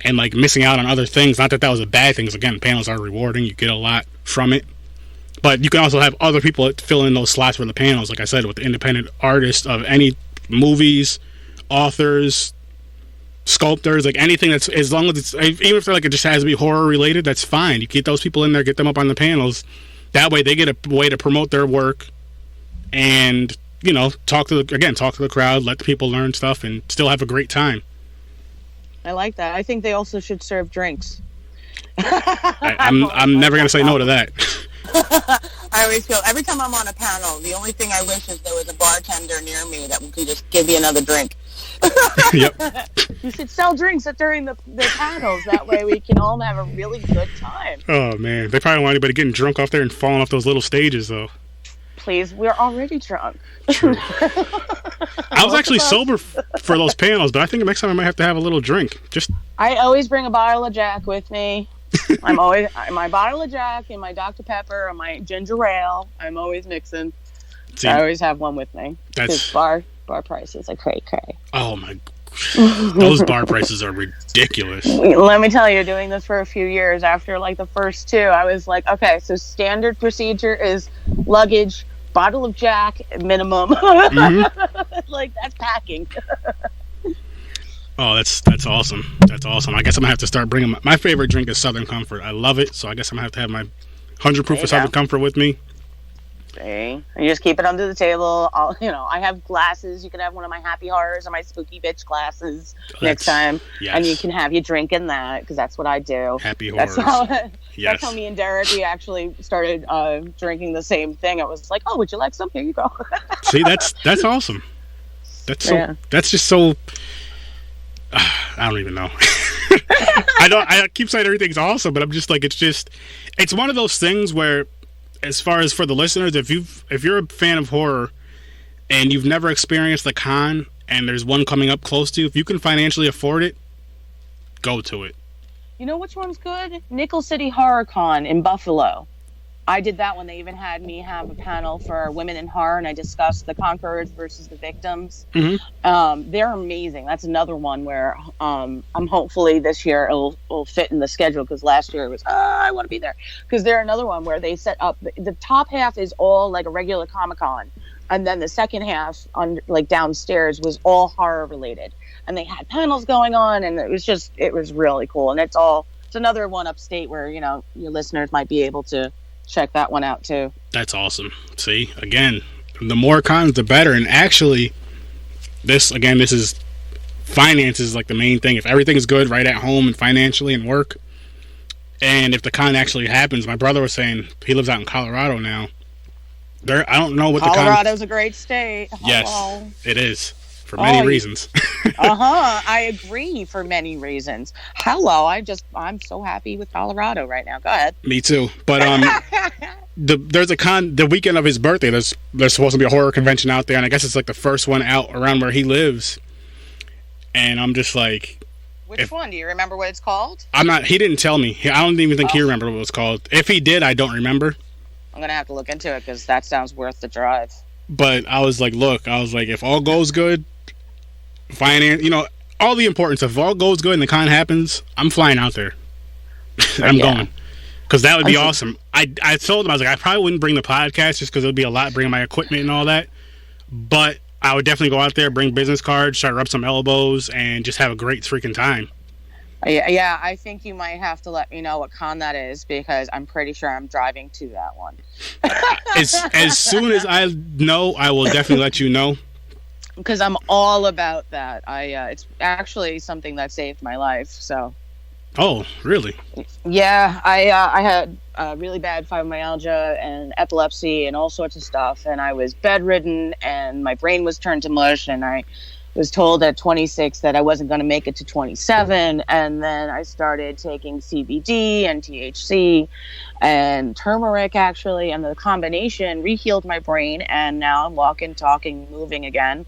and like missing out on other things. Not that was a bad thing, because again, panels are rewarding. You get a lot from it. But you can also have other people fill in those slots for the panels, like I said, with the independent artists of any movies, authors, sculptors, like anything that's, as long as it's, even if they're like, it just has to be horror related, that's fine. You get those people in there, get them up on the panels. That way they get a way to promote their work and, talk to the crowd, let the people learn stuff, and still have a great time. I like that. I think they also should serve drinks. I'm never going to say no to that. I always feel every time I'm on a panel, the only thing I wish is there was a bartender near me that could just give you another drink. Yep. You should sell drinks during the panels. That way we can all have a really good time. Oh, man. They probably don't want anybody getting drunk off there and falling off those little stages, though. Please, we're already drunk. True. I was actually sober for those panels, but I think next time I might have to have a little drink. I always bring a bottle of Jack with me. I'm always my bottle of Jack and my Dr. Pepper and my ginger ale. I'm always mixing. See, I always have one with me. that's Bar prices are cray. oh my, those bar prices are ridiculous. Let me tell you, doing this for a few years, after like the first two, I was like, okay, so standard procedure is luggage, bottle of Jack, minimum. Like, that's packing. Oh, that's awesome. That's awesome. I guess I'm gonna have to start bringing my favorite drink is Southern Comfort. I love it, so I guess I'm gonna have to have my 100 proof of Southern Comfort with me. See? You just keep it under the table. I have glasses. You can have one of my Happy Horrors or my Spooky Bitch glasses next time. Yes. And you can have your drink in that, because that's what I do. Happy Horrors. That's how me and Derek, we actually started drinking the same thing. It was like, oh, would you like some? Here you go. See, that's awesome. That's just so... I don't even know. I keep saying everything's awesome, but I'm just like, it's one of those things where, as far as for the listeners, if you're a fan of horror and you've never experienced the con and there's one coming up close to you, if you can financially afford it, go to it. You know which one's good? Nickel City Horror Con in Buffalo. I did that one. They even had me have a panel for women in horror, and I discussed the conquerors versus the victims. Mm-hmm. They're amazing. That's another one where I'm hopefully this year it'll fit in the schedule, because last year it was, I want to be there. Because they're another one where they set up, the top half is all like a regular Comic-Con, and then the second half, on like downstairs, was all horror related. And they had panels going on, and it was really cool. And it's another one upstate where, your listeners might be able to check that one out too. That's awesome. See, again, the more cons, the better. And actually, this is finances, like the main thing. If everything's good right at home and financially and work, and if the con actually happens, my brother was saying he lives out in Colorado now. I don't know what Colorado's a great state. Yes, Hello. It is. For many reasons. I agree, for many reasons. Hello, I'm so happy with Colorado right now. Go ahead. Me too. But there's a con the weekend of his birthday. There's supposed to be a horror convention out there, and I guess it's like the first one out around where he lives. And I'm just like, which one? Do you remember what it's called? He didn't tell me. I don't even think he remembered what it was called. If he did, I don't remember. I'm gonna have to look into it, because that sounds worth the drive. But I was like, if all goes good, finance, all the importance. If all goes good and the con happens, I'm flying out there. I'm going, because that would be awesome. I told him, I was like, I probably wouldn't bring the podcast just because it would be a lot bringing my equipment and all that, but I would definitely go out there, bring business cards, try to rub some elbows, and just have a great freaking time. Yeah, I think you might have to let me know what con that is, because I'm pretty sure I'm driving to that one. As soon as I know, I will definitely let you know. Because I'm all about that. It's actually something that saved my life. So. Oh, really? Yeah, I had really bad fibromyalgia and epilepsy and all sorts of stuff, and I was bedridden, and my brain was turned to mush, and I was told at 26 that I wasn't going to make it to 27, and then I started taking CBD and THC and turmeric, actually, and the combination rehealed my brain, and now I'm walking, talking, moving again.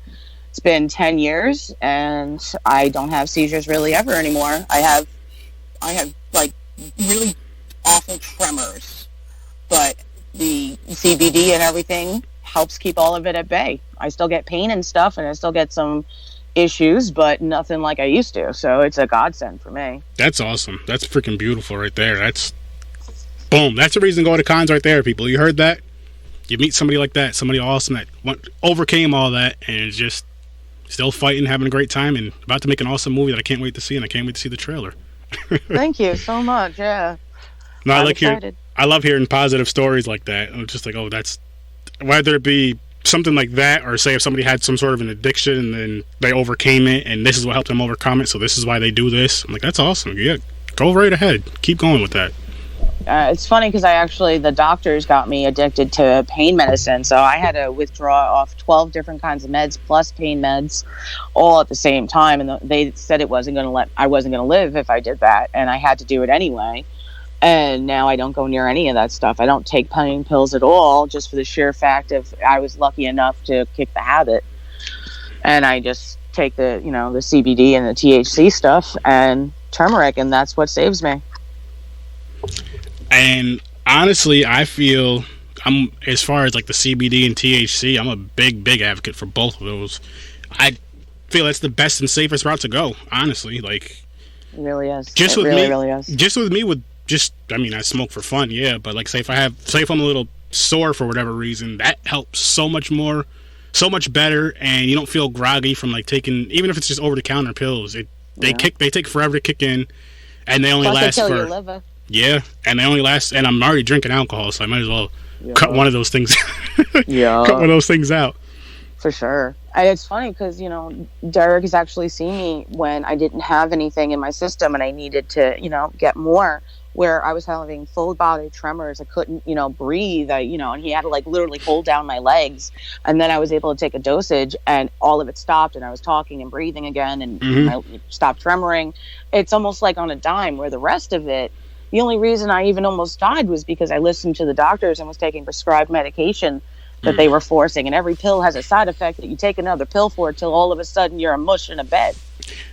It's been 10 years, and I don't have seizures really ever anymore. I have like really awful tremors, but the CBD and everything helps keep all of it at bay. I still get pain and stuff, and I still get some issues, but nothing like I used to. So it's a godsend for me. That's awesome. That's freaking beautiful right there. That's boom. That's the reason to go to cons right there, people. You heard that? You meet somebody like that, somebody awesome that overcame all that and is just still fighting, having a great time, and about to make an awesome movie that I can't wait to see, and I can't wait to see the trailer. Thank you so much. Yeah. No, I love hearing positive stories like that. I'm just like, oh, that's, whether it be something like that, or say if somebody had some sort of an addiction and then they overcame it, and this is what helped them overcome it, so this is why they do this. I'm like, that's awesome. Yeah, go right ahead. Keep going with that. It's funny, because the doctors got me addicted to pain medicine, so I had to withdraw off 12 different kinds of meds plus pain meds all at the same time, and they said I wasn't going to live if I did that, and I had to do it anyway. And now I don't go near any of that stuff. I don't take pain pills at all, just for the sheer fact of I was lucky enough to kick the habit. And I just take the CBD and the THC stuff and turmeric, and that's what saves me. And honestly, I feel I'm as far as like the CBD and THC, I'm a big advocate for both of those. I feel that's the best and safest route to go. Honestly, like It really is. just It with really, me, really is. just with me, with just I mean, I smoke for fun, yeah. But like, say if I'm a little sore for whatever reason, that helps so much more, so much better, and you don't feel groggy from like taking, even if it's just over the counter pills. They take forever to kick in, and they only Plus, last they kill for your liver. yeah, and they only last. And I'm already drinking alcohol, so I might as well cut one of those things. Yeah. Cut one of those things out. For sure. And it's funny because, Derek has actually seen me when I didn't have anything in my system and I needed to, get more, where I was having full body tremors. I couldn't, breathe. And he had to like literally hold down my legs. And then I was able to take a dosage and all of it stopped and I was talking and breathing again and I stopped tremoring. It's almost like on a dime, where the rest of it, the only reason I even almost died was because I listened to the doctors and was taking prescribed medication that they were forcing, and every pill has a side effect that you take another pill for till all of a sudden you're a mush in a bed.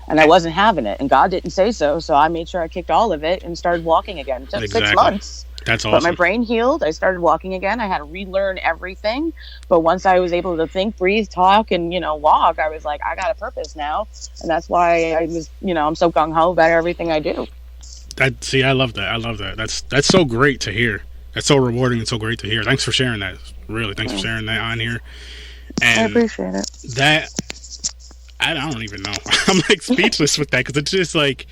And I wasn't having it, and God didn't say so I made sure I kicked all of it and started walking again. It took 6 months. That's awesome. But my brain healed. I started walking again. I had to relearn everything, but once I was able to think, breathe, talk, and walk, I was like, I got a purpose now. And that's why I was I'm so gung-ho about everything I do. I love that. That's so great to hear. That's so rewarding and so great to hear. Thanks for sharing that. Really, thanks for sharing that on here. And I appreciate it. That I don't even know. I'm like speechless with that, because it's just like,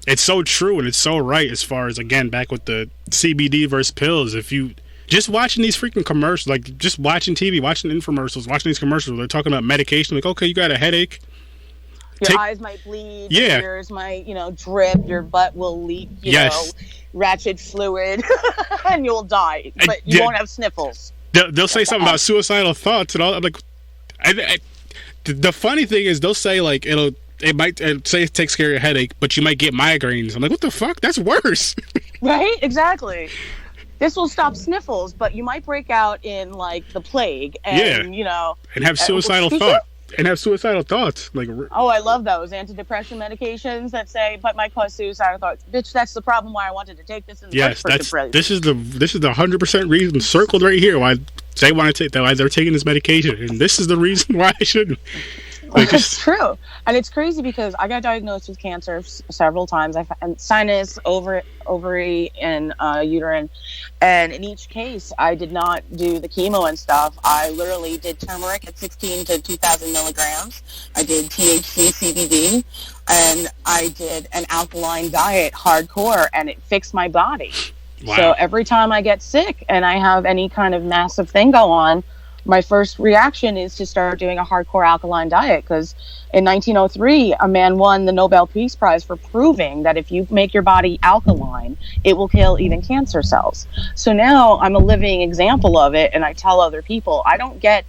it's so true and it's so right. As far as, again, back with the CBD versus pills, if you just watching these freaking commercials, like just watching TV, watching infomercials, watching these commercials where they're talking about medication, like, okay, you got a headache. Your eyes might bleed. Your ears might, drip. Your butt will leak, ratchet fluid, and you'll die. But you won't have sniffles. They'll say something about suicidal thoughts and all. I'm like, the funny thing is, they'll say like it might say it takes care of your headache, but you might get migraines. I'm like, what the fuck? That's worse. Right? Exactly. This will stop sniffles, but you might break out in like the plague, and and have suicidal thoughts. And have suicidal thoughts. Like, oh, I love those antidepressant medications that say, but might cause suicidal thoughts. Bitch, that's the problem why I wanted to take this in the first place. This is the 100% reason circled right here why they want to take that, why they're taking this medication, and this is the reason why I shouldn't. Like, it's true, and it's crazy because I got diagnosed with cancer several times. I found sinus, ovary, and uterine, and in each case, I did not do the chemo and stuff. I literally did turmeric at 16 to 2,000 milligrams. I did THC, CBD, and I did an alkaline diet, hardcore, and it fixed my body. Wow. So every time I get sick and I have any kind of massive thing go on, my first reaction is to start doing a hardcore alkaline diet, because in 1903, a man won the Nobel Peace Prize for proving that if you make your body alkaline, it will kill even cancer cells. So now I'm a living example of it, and I tell other people I don't get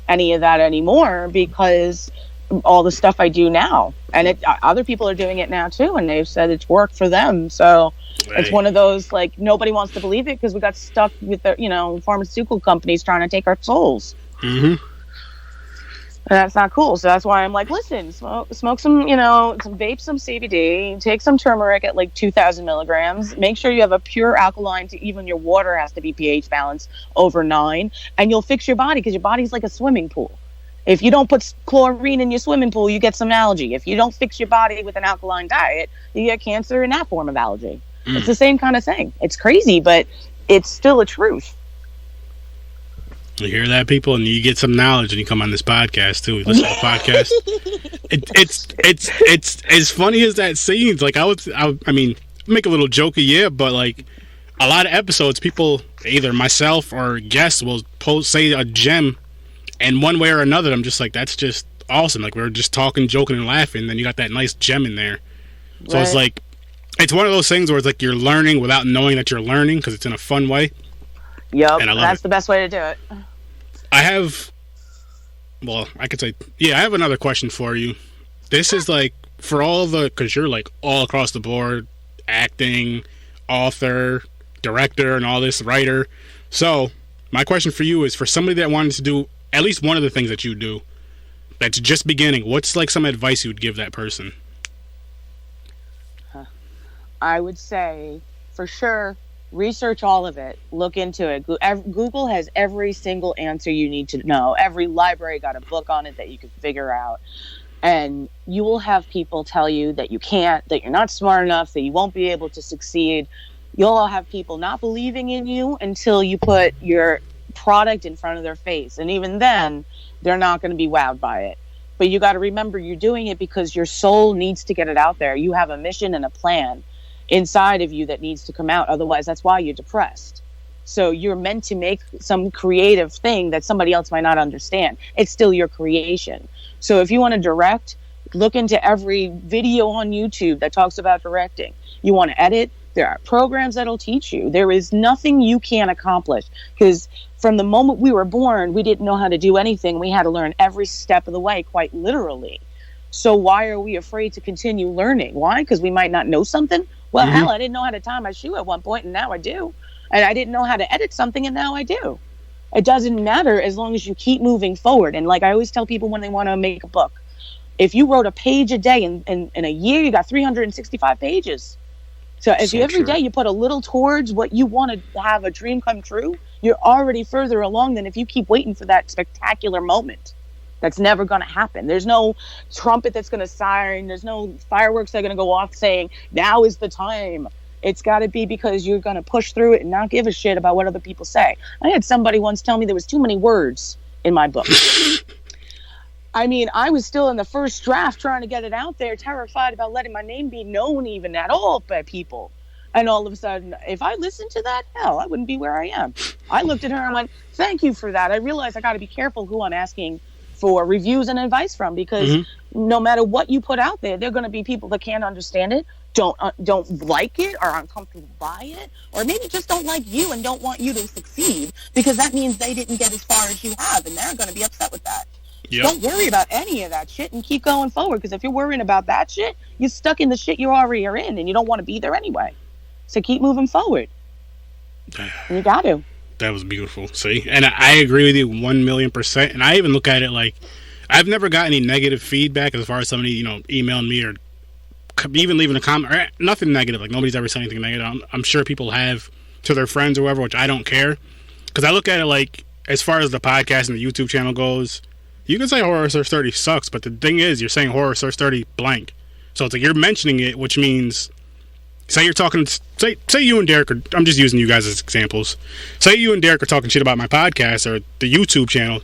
any of that anymore because all the stuff I do now, and other people are doing it now too, and they've said it's worked for them. So it's one of those, like, nobody wants to believe it because we got stuck with the pharmaceutical companies trying to take our souls. And that's not cool. So that's why I'm like, listen, smoke some, some vape, some CBD, take some turmeric at like 2,000 milligrams. Make sure you have a pure alkaline. Even your water has to be pH balanced over 9, and you'll fix your body, because your body's like a swimming pool. If you don't put chlorine in your swimming pool, you get some algae. If you don't fix your body with an alkaline diet, you get cancer in that form of algae. It's the same kind of thing. It's crazy, but it's still a truth. You hear that, people? And you get some knowledge and you come on this podcast too. You listen to the podcast. It's as funny as that seems. Like, I mean, make a little jokey, but like a lot of episodes, people, either myself or guests, will say a gem, and one way or another, I'm just like, that's just awesome. Like, we're just talking, joking, and laughing, and then you got that nice gem in there. So It's like, it's one of those things where it's like you're learning without knowing that you're learning, because it's in a fun way. Yep, that's the best way to do it. I have another question for you. This is like, for all because you're like all across the board, acting, author, director, and all this, writer. So my question for you is, for somebody that wanted to do at least one of the things that you do, that's just beginning, what's like some advice you would give that person? I would say, for sure, Research all of it. Look into it. Google has every single answer you need to know. Every library got a book on it that you can figure out. And you will have people tell you that you can't, that you're not smart enough, that you won't be able to succeed. You'll have people not believing in you until you put your product in front of their face. And even then, they're not going to be wowed by it. But you got to remember, you're doing it because your soul needs to get it out there. You have a mission and a plan inside of you that needs to come out. Otherwise, that's why you're depressed. So you're meant to make some creative thing that somebody else might not understand. It's still your creation. So if you want to direct, look into every video on YouTube that talks about directing. You want to edit, there are programs that'll teach you. There is nothing you can't accomplish, because from the moment we were born, we didn't know how to do anything. We had to learn every step of the way, quite literally. So why are we afraid to continue learning? Why? Because we might not know something? Well, hell, I didn't know how to tie my shoe at one point, and now I do. And I didn't know how to edit something, and now I do. It doesn't matter as long as you keep moving forward. And like I always tell people when they want to make a book, if you wrote a page a day in a year, you got 365 pages. So if you every day you put a little towards what you want to have a dream come true, you're already further along than if you keep waiting for that spectacular moment. That's never going to happen. There's no trumpet that's going to siren. There's no fireworks that are going to go off saying, now is the time. It's got to be because you're going to push through it and not give a shit about what other people say. I had somebody once tell me there was too many words in my book. I mean, I was still in the first draft trying to get it out there, terrified about letting my name be known even at all by people. And all of a sudden, if I listened to that, hell, I wouldn't be where I am. I looked at her and went, thank you for that. I realized I got to be careful who I'm asking for reviews and advice from, because no matter what you put out there, there are going to be people that can't understand it, don't like it, or uncomfortable by it, or maybe just don't like you and don't want you to succeed, because that means they didn't get as far as you have, and they're going to be upset with that. Yep. Don't worry about any of that shit and keep going forward, because if you're worrying about that shit, you're stuck in the shit you already are in, and you don't want to be there anyway. So keep moving forward. You got to. That was beautiful. See? And I agree with you 1,000,000%. And I even look at it like, I've never got any negative feedback as far as somebody, emailing me or even leaving a comment. Or nothing negative. Like, nobody's ever said anything negative. I'm sure people have to their friends or whatever, which I don't care. Because I look at it like, as far as the podcast and the YouTube channel goes, you can say Horror Source 30 sucks, but the thing is, you're saying Horror Source 30 blank. So it's like you're mentioning it, which means, say you're talking, say you and Derek are, I'm just using you guys as examples. Say you and Derek are talking shit about my podcast or the YouTube channel.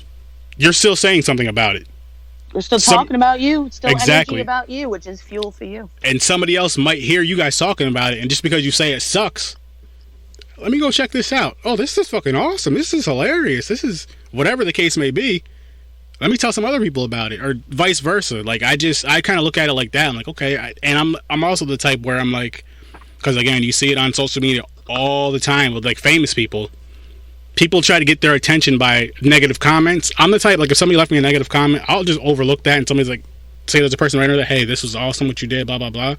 You're still saying something about it. We're still talking about you. It's still energy about you, which is fuel for you. And somebody else might hear you guys talking about it, and just because you say it sucks, let me go check this out. Oh, this is fucking awesome. This is hilarious. This is whatever the case may be. Let me tell some other people about it, or vice versa. Like, I kind of look at it like that. I'm like, okay. And I'm also the type where I'm like, because again, you see it on social media all the time with like famous people. People try to get their attention by negative comments. I'm the type, like, if somebody left me a negative comment, I'll just overlook that, and somebody's like, say there's a person right under that, hey, this was awesome what you did, blah, blah, blah.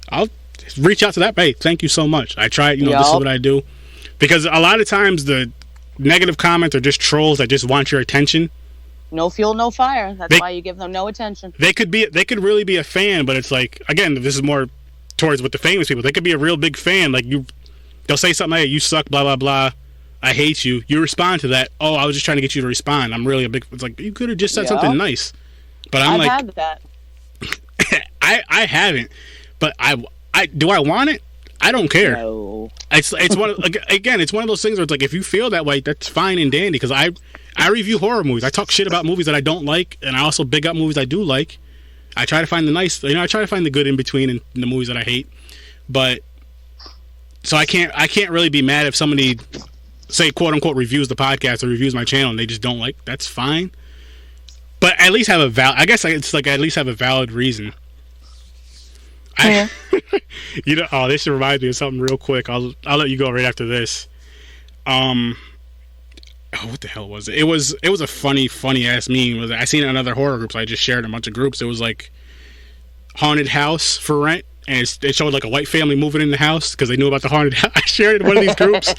I'll reach out to that, hey, thank you so much. I tried, this is what I do. Because a lot of times the negative comments are just trolls that just want your attention. No fuel, no fire. That's why you give them no attention. They could really be a fan, but it's like, again, this is more towards with the famous people. They could be a real big fan. Like, they'll say something like, hey, you suck, blah, blah, blah. I hate you. You respond to that. Oh, I was just trying to get you to respond. I'm really a big... It's like, you could have just said something nice. But I've had that. I haven't. But do I want it? I don't care. No. It's one of, again, it's one of those things where it's like, if you feel that way, that's fine and dandy, because I review horror movies. I talk shit about movies that I don't like, and I also big up movies I do like. I try to find the nice, I try to find the good in between in the movies that I hate. But so I can't really be mad if somebody, say, quote unquote, reviews the podcast or reviews my channel and they just don't like. That's fine. But at least have a I guess it's like at least have a valid reason. Yeah. This reminds me of something real quick. I'll let you go right after this. What the hell was it? It was a funny ass meme. I seen it in other horror groups. I just shared in a bunch of groups. It was like haunted house for rent, and it showed like a white family moving in the house because they knew about the haunted house. I shared it in one of these groups.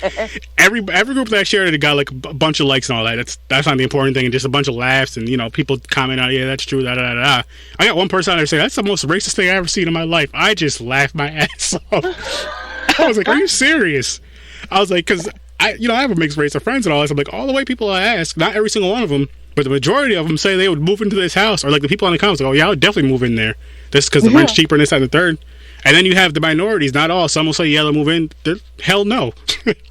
Every group that I shared it got like a bunch of likes and all that. That's not the important thing, and just a bunch of laughs and people comment on, yeah, that's true, da da da da. I got one person out there saying, that's the most racist thing I ever seen in my life. I just laughed my ass off. I was like, are you serious? I was like, because I have a mixed race of friends and all this. I'm like, all the white people I ask, not every single one of them, but the majority of them say they would move into this house. Or like the people in the comments, like, oh yeah, I would definitely move in there. This because the rent's cheaper and this, that, and the third. And then you have the minorities, not all. Some will say, yeah, they'll move in. Hell no.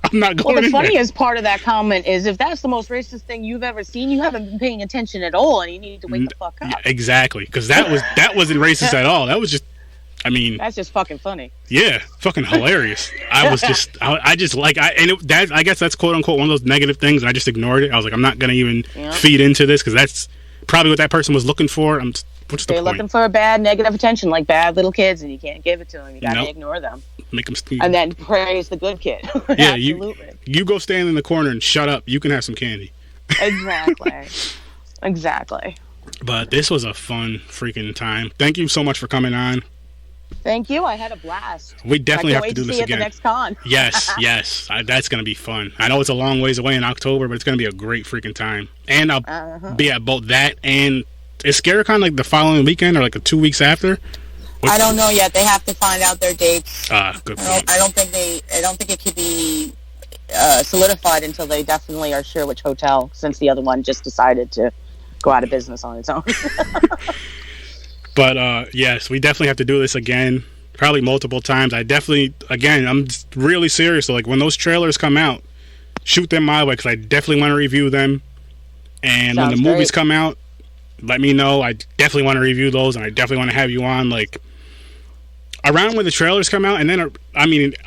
I'm not going in there. Well, the funniest part of that comment is if that's the most racist thing you've ever seen, you haven't been paying attention at all, and you need to wake the fuck up. Yeah, exactly. Because that wasn't racist at all. That was just, I mean. That's just fucking funny. Yeah, fucking hilarious. I guess that's quote unquote one of those negative things, and I just ignored it. I was like, I'm not going to even feed into this because that's probably what that person was looking for. They're looking for a bad negative attention, like bad little kids, and you can't give it to them. You gotta ignore them. Make them and then praise the good kid. Yeah, you go stand in the corner and shut up. You can have some candy. Exactly. But this was a fun freaking time. Thank you so much for coming on. Thank you. I had a blast. We definitely have to do this again. At the next con. Yes. That's going to be fun. I know it's a long ways away in October, but it's going to be a great freaking time. And I'll be at both that and is ScareCon like the following weekend or like 2 weeks after? I don't know yet. They have to find out their dates. Good point. I don't think it could be solidified until they definitely are sure which hotel, since the other one just decided to go out of business on its own. But yes, we definitely have to do this again, probably multiple times. I'm just really serious. So, like when those trailers come out, shoot them my way because I definitely want to review them. And when the movies come out, let me know. I definitely want to review those, and I definitely want to have you on like around when the trailers come out, and then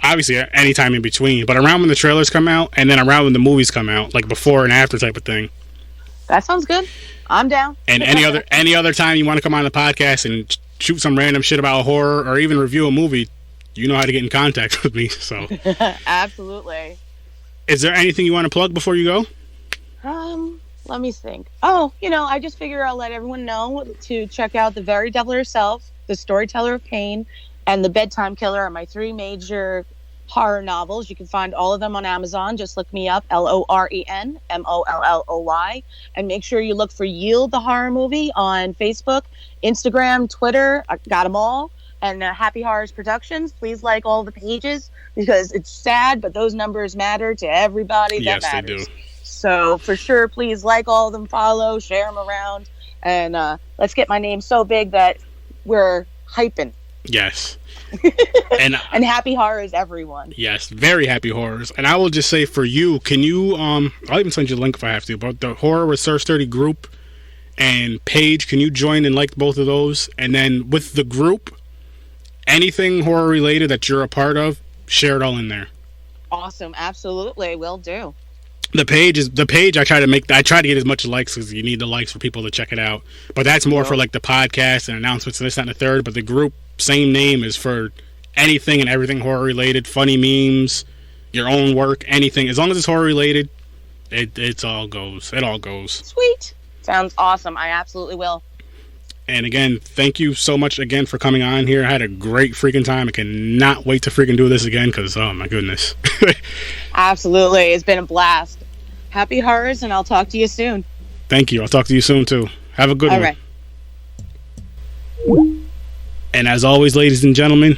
obviously any time in between, but around when the trailers come out, and then around when the movies come out, like before and after type of thing. That sounds good. I'm down. And any other time you want to come on the podcast and shoot some random shit about horror or even review a movie, you know how to get in contact with me. So absolutely. Is there anything you want to plug before you go? Let me think. Oh, I just figure I'll let everyone know to check out The Very Devil Herself, The Storyteller of Pain, and The Bedtime Killer are my 3 major horror novels. You can find all of them on Amazon. Just look me up, Loren Molloy, and make sure you look for Yield the Horror Movie on Facebook, Instagram, Twitter. I got them all. And Happy Horrors Productions. Please like all the pages because it's sad, but those numbers matter to everybody. That matters. Yes, they do. So for sure, please like all of them, follow, share them around, and let's get my name so big that we're hyping. Yes. And happy horrors, everyone. Yes, very happy horrors. And I will just say for you, can you I'll even send you a link if I have to, but the Horror with Surf Sturdy group and page, can you join and like both of those? And then with the group, anything horror related that you're a part of, share it all in there. Awesome, absolutely, will do. The page I try to get as much likes because you need the likes for people to check it out. But that's more for like the podcast and announcements and this, that, and the third. But the group, same name, is for anything and everything horror related, funny memes, your own work, anything. As long as it's horror related, it all goes. It all goes. Sweet. Sounds awesome. I absolutely will. And again, thank you so much again for coming on here. I had a great freaking time. I cannot wait to freaking do this again because, oh my goodness. Absolutely. It's been a blast. Happy horrors, and I'll talk to you soon. Thank you. I'll talk to you soon, too. Have a good one. All right. And as always, ladies and gentlemen,